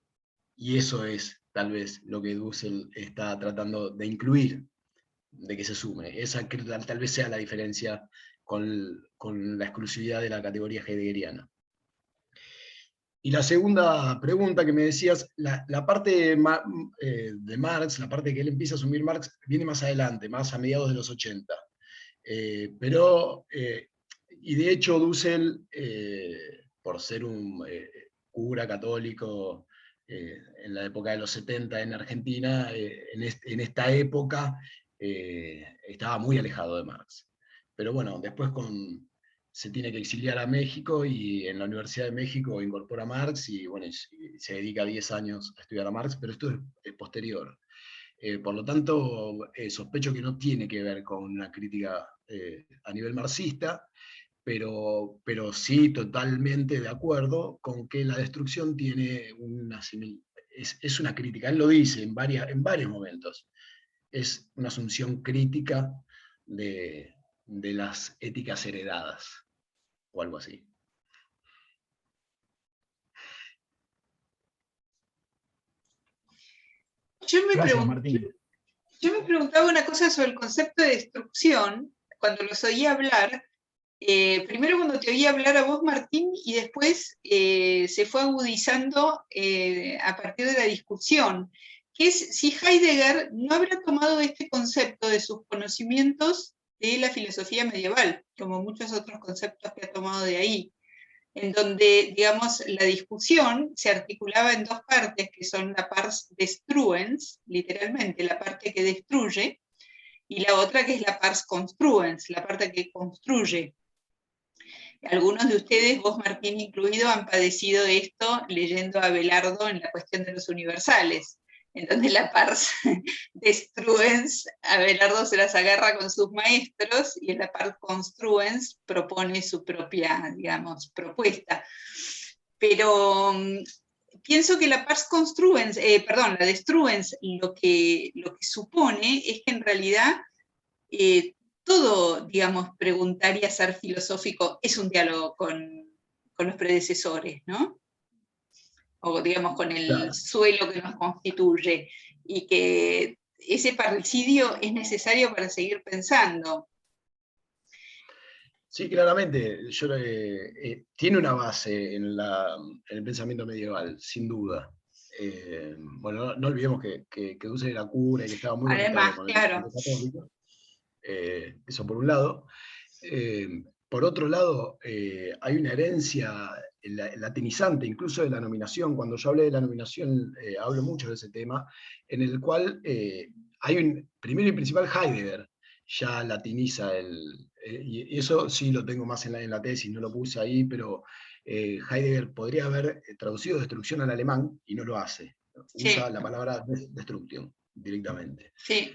Y eso es tal vez lo que Dussel está tratando de incluir, de que se sume. Esa tal vez sea la diferencia con la exclusividad de la categoría heideggeriana. Y la segunda pregunta que me decías, la parte de Marx, la parte que él empieza a asumir Marx, viene más adelante, más a mediados de los 80. Y de hecho Dussel, por ser un cura católico en la época de los 70 en Argentina, en esta época estaba muy alejado de Marx. Pero bueno, después se tiene que exiliar a México y en la Universidad de México incorpora a Marx y bueno, se dedica 10 años a estudiar a Marx, pero esto es posterior. Por lo tanto, sospecho que no tiene que ver con una crítica a nivel marxista, pero sí totalmente de acuerdo con que la destrucción tiene es una crítica, él lo dice en varios momentos, es una asunción crítica de las éticas heredadas, o algo así.
Gracias, Martín.
Yo me preguntaba una cosa sobre el concepto de destrucción, cuando los oía hablar. Primero cuando te oía hablar a vos, Martín, y después se fue agudizando a partir de la discusión, que es si Heidegger no habrá tomado este concepto de sus conocimientos de la filosofía medieval, como muchos otros conceptos que ha tomado de ahí, en donde, digamos, la discusión se articulaba en dos partes, que son la pars destruens, literalmente, la parte que destruye, y la otra que es la pars construens, la parte que construye. Algunos de ustedes, vos Martín incluido, han padecido esto leyendo a Abelardo en La cuestión de los universales, en donde la pars destruens, Abelardo se las agarra con sus maestros y en la pars construens propone su propia, digamos, propuesta. Pero pienso que la pars construens, la destruens, lo que supone es que en realidad todo, digamos, preguntar y hacer filosófico es un diálogo con los predecesores, ¿no? O digamos, con el
Claro.
suelo que nos constituye, y que ese parricidio es necesario para seguir pensando.
Sí, claramente, tiene una base en el pensamiento medieval, sin duda. Bueno, no olvidemos que Dussel era cura y que estaba muy conectado
Además,
con el
claro.
pensamiento católico. Eso por un lado. Por otro lado, hay una herencia latinizante, incluso de la nominación. Cuando yo hablé de la nominación, hablo mucho de ese tema, en el cual hay primero y principal, Heidegger ya latiniza y eso sí lo tengo más en la tesis, no lo puse ahí, pero Heidegger podría haber traducido destrucción al alemán y no lo hace. Usa
Sí.
la palabra destrucción directamente.
Sí.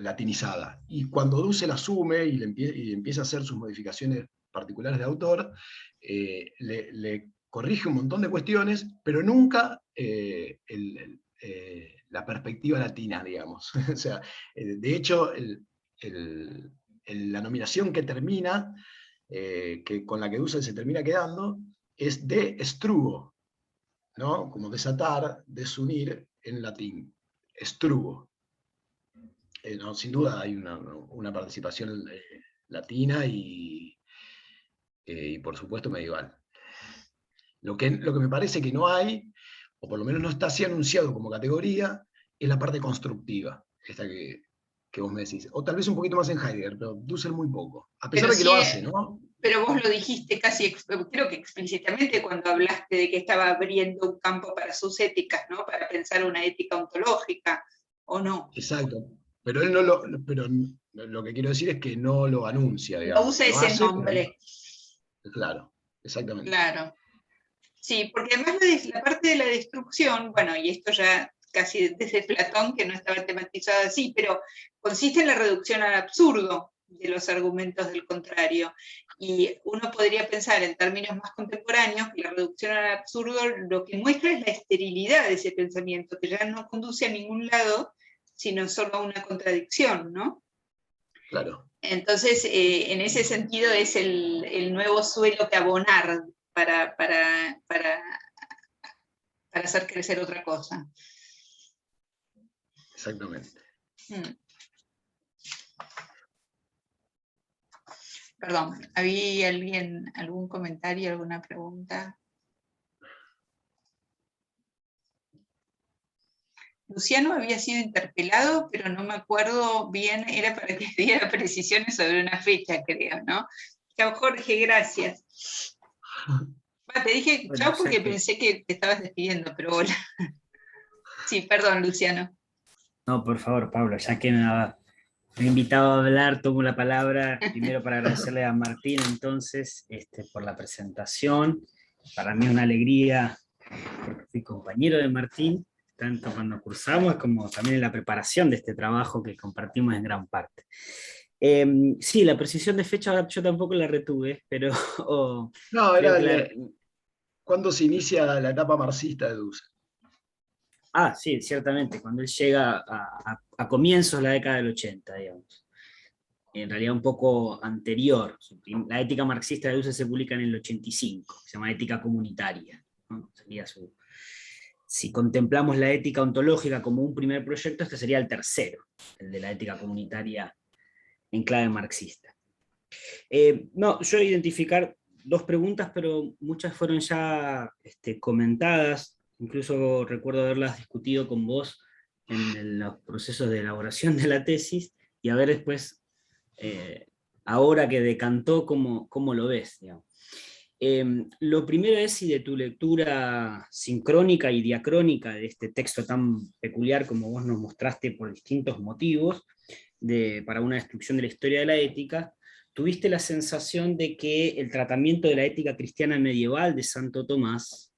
Latinizada. Y cuando Dussel asume y empieza a hacer sus modificaciones particulares de autor, le corrige un montón de cuestiones, pero nunca la perspectiva latina, digamos. O sea, de hecho, la nominación que termina, con la que Dussel se termina quedando, es de estrugo, ¿no? Como desatar, desunir en latín. Estrugo. No, sin duda hay una participación latina y por supuesto medieval. Lo que me parece que no hay, o por lo menos no está así anunciado como categoría, es la parte constructiva, esta que vos me decís. O tal vez un poquito más en Heidegger, pero Dussel muy poco. A pesar de que lo hace, ¿no?
Pero vos lo dijiste casi, creo que explícitamente, cuando hablaste de que estaba abriendo un campo para sus éticas, ¿no? Para pensar una ética ontológica, ¿o no?
Exacto. Pero él pero lo que quiero decir es que no lo anuncia, digamos.
No usa
lo
ese
hace,
nombre.
Claro, exactamente.
Claro. Sí, porque además la parte de la destrucción, bueno, y esto ya casi desde Platón, que no estaba tematizado así, pero consiste en la reducción al absurdo de los argumentos del contrario. Y uno podría pensar en términos más contemporáneos que la reducción al absurdo lo que muestra es la esterilidad de ese pensamiento, que ya no conduce a ningún lado, sino solo a una contradicción, ¿no?
Claro.
Entonces, en ese sentido es el nuevo suelo que abonar para hacer crecer otra cosa.
Exactamente.
Perdón, ¿había algún comentario, alguna pregunta? Luciano había sido interpelado, pero no me acuerdo bien, era para que diera precisiones sobre una fecha, creo, ¿no? Chao, Jorge, gracias. Te dije
Bueno,
chao porque
que...
pensé que te estabas despidiendo, pero hola. Sí, perdón, Luciano.
No, por favor, Pablo, ya que me ha invitado a hablar, tomo la palabra primero para agradecerle a Martín entonces por la presentación. Para mí es una alegría, porque fui compañero de Martín, tanto cuando cursamos como también en la preparación de este trabajo que compartimos en gran parte. Sí, la precisión de fecha yo tampoco la retuve, pero
No,
creo
era
que
cuando se inicia la etapa marxista de Dussel.
sí, ciertamente, cuando él llega a comienzos de la década del 80, digamos. En realidad un poco anterior. La ética marxista de Dussel se publica en el 85, se llama Ética Comunitaria, ¿no? Sería si contemplamos la ética ontológica como un primer proyecto, este sería el tercero, el de la ética comunitaria en clave marxista. No, yo identificar dos preguntas, pero muchas fueron ya comentadas, incluso recuerdo haberlas discutido con vos en los procesos de elaboración de la tesis, y a ver después, ahora que decantó, cómo lo ves, digamos. Lo primero es si de tu lectura sincrónica y diacrónica de este texto tan peculiar como vos nos mostraste por distintos motivos, para una destrucción de la historia de la ética, tuviste la sensación de que el tratamiento de la ética cristiana medieval de Santo Tomás,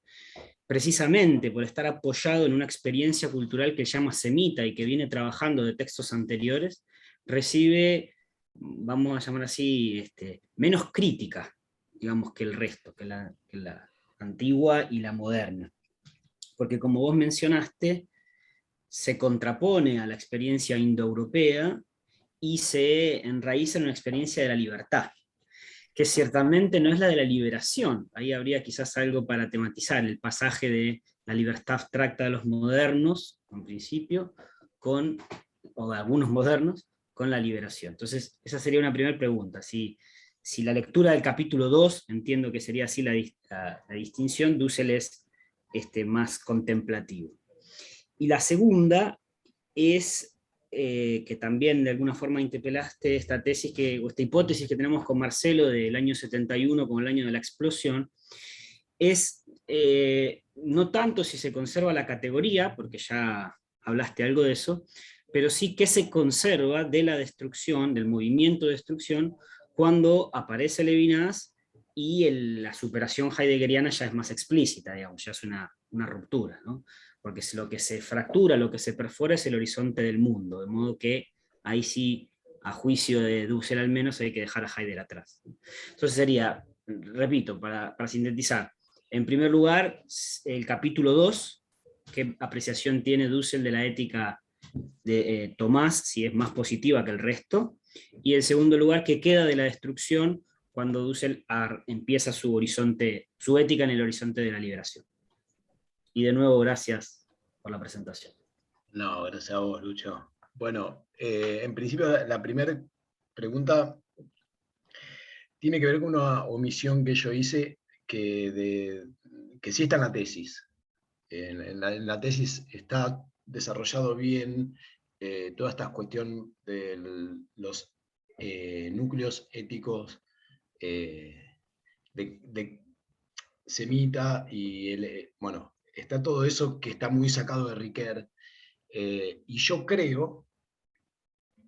precisamente por estar apoyado en una experiencia cultural que llama semita y que viene trabajando de textos anteriores, recibe, vamos a llamar así, menos crítica, digamos, que el resto, que la antigua y la moderna. Porque como vos mencionaste, se contrapone a la experiencia indoeuropea y se enraiza en una experiencia de la libertad, que ciertamente no es la de la liberación. Ahí habría quizás algo para tematizar, el pasaje de la libertad abstracta de los modernos, en principio, o de algunos modernos, con la liberación. Entonces, esa sería una primera pregunta. Si la lectura del capítulo 2, entiendo que sería así la distinción, Dussel es más contemplativo. Y la segunda es que también de alguna forma interpelaste esta tesis, o esta hipótesis que tenemos con Marcelo del año 71 como el año de la explosión, es no tanto si se conserva la categoría, porque ya hablaste algo de eso, pero sí que se conserva de la destrucción, del movimiento de destrucción, cuando aparece Levinas y la superación heideggeriana ya es más explícita, digamos, ya es una ruptura, ¿no? Porque lo que se fractura, lo que se perfora es el horizonte del mundo, de modo que ahí sí, a juicio de Dussel al menos, hay que dejar a Heidegger atrás. Entonces sería, repito, para sintetizar, en primer lugar, el capítulo 2, qué apreciación tiene Dussel de la ética de Tomás, si es más positiva que el resto, y en segundo lugar, qué queda de la destrucción cuando Dussel empieza su ética en el horizonte de la liberación. Y de nuevo, gracias por la presentación.
No, gracias a vos, Lucho. Bueno, en principio la primera pregunta tiene que ver con una omisión que yo hice, que sí está en la tesis. En la tesis está desarrollado bien toda esta cuestión de los núcleos éticos de semita y bueno, está todo eso que está muy sacado de Ricoeur, y yo creo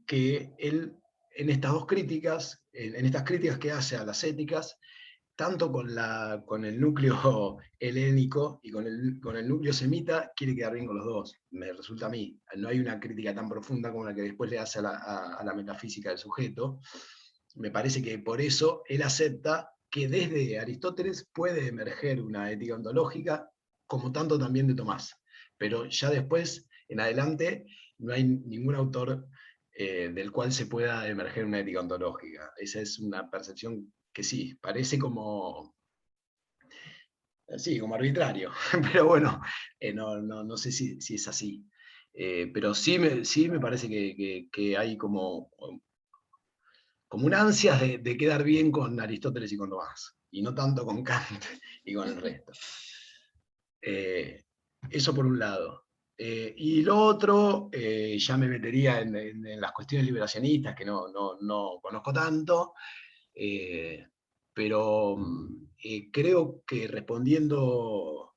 que él en estas dos críticas, en estas críticas que hace a las éticas, tanto con el núcleo helénico y con el núcleo semita, quiere quedar bien con los dos, me resulta a mí. No hay una crítica tan profunda como la que después le hace a la metafísica del sujeto. Me parece que por eso él acepta que desde Aristóteles puede emerger una ética ontológica, como tanto también de Tomás. Pero ya después, en adelante, no hay ningún autor del cual se pueda emerger una ética ontológica. Esa es una percepción que sí, parece como arbitrario, pero bueno, no sé si es así. Pero sí me parece que hay como como una ansias de quedar bien con Aristóteles y con Tomás, y no tanto con Kant y con el resto. Eso por un lado. Y lo otro, ya me metería en las cuestiones liberacionistas, que no conozco tanto, pero creo que respondiendo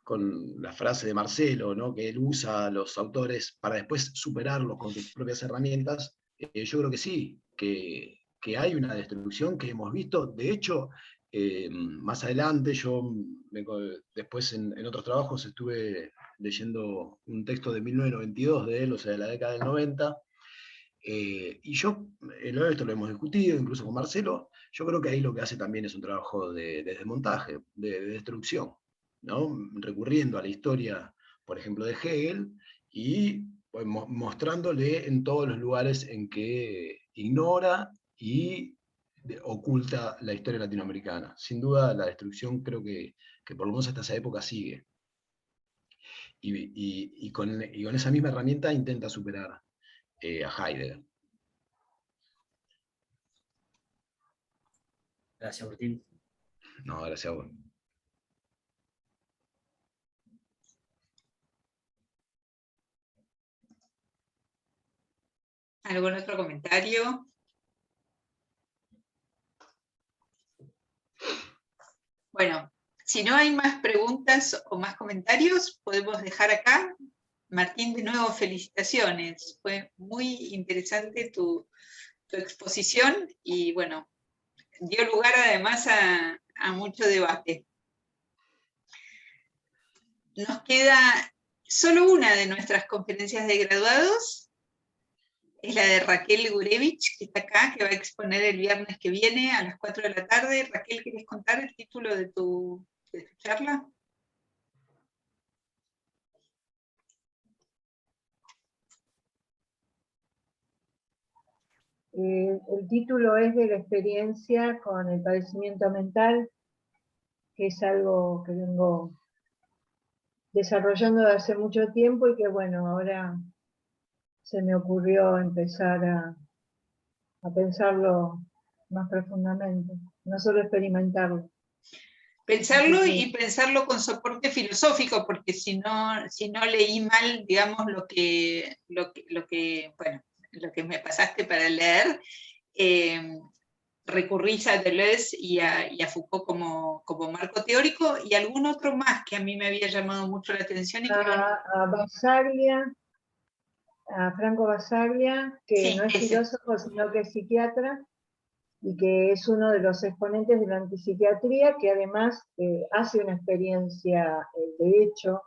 con la frase de Marcelo, ¿no?, que él usa a los autores para después superarlos con sus propias herramientas, yo creo que sí, que hay una destrucción que hemos visto. De hecho, más adelante, después en otros trabajos estuve leyendo un texto de 1992 de él, o sea, de la década del 90, y yo, esto lo hemos discutido incluso con Marcelo, yo creo que ahí lo que hace también es un trabajo de desmontaje, de destrucción, ¿no? Recurriendo a la historia, por ejemplo, de Hegel, y pues, mostrándole en todos los lugares en que ignora y oculta la historia latinoamericana. Sin duda, la destrucción creo que por lo menos hasta esa época sigue. Y con esa misma herramienta intenta superar a Heidegger.
Gracias, Martín.
No, gracias a vos.
¿Algún otro comentario? Bueno, si no hay más preguntas o más comentarios, podemos dejar acá. Martín, de nuevo, felicitaciones. Fue muy interesante tu exposición y, bueno, dio lugar además a mucho debate. Nos queda solo una de nuestras conferencias de graduados, es la de Raquel Gurevich, que está acá, que va a exponer el viernes que viene a las 4 de la tarde. Raquel, ¿querés contar el título de tu charla?
El título es de la experiencia con el padecimiento mental, que es algo que vengo desarrollando desde hace mucho tiempo y que, bueno, ahora se me ocurrió empezar a pensarlo más profundamente, no solo experimentarlo.
Pensarlo y pensarlo con soporte filosófico, porque si no leí mal, digamos, lo que me pasaste para leer, recurrís a Deleuze y a Foucault como marco teórico, y algún otro más que a mí me había llamado mucho la atención.
A Basaglia, a Franco Basaglia, que sí, no es filósofo, sino que es psiquiatra, y que es uno de los exponentes de la antipsiquiatría, que además hace una experiencia, de hecho,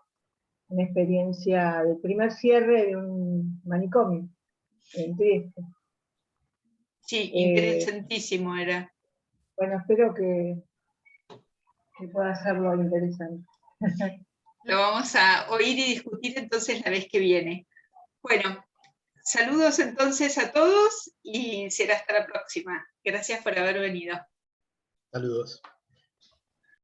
una experiencia del primer cierre de un manicomio en Trieste.
Sí, interesantísimo era.
Bueno, espero que pueda hacerlo interesante.
Lo vamos a oír y discutir entonces la vez que viene. Bueno, saludos entonces a todos y será hasta la próxima. Gracias por haber venido.
Saludos.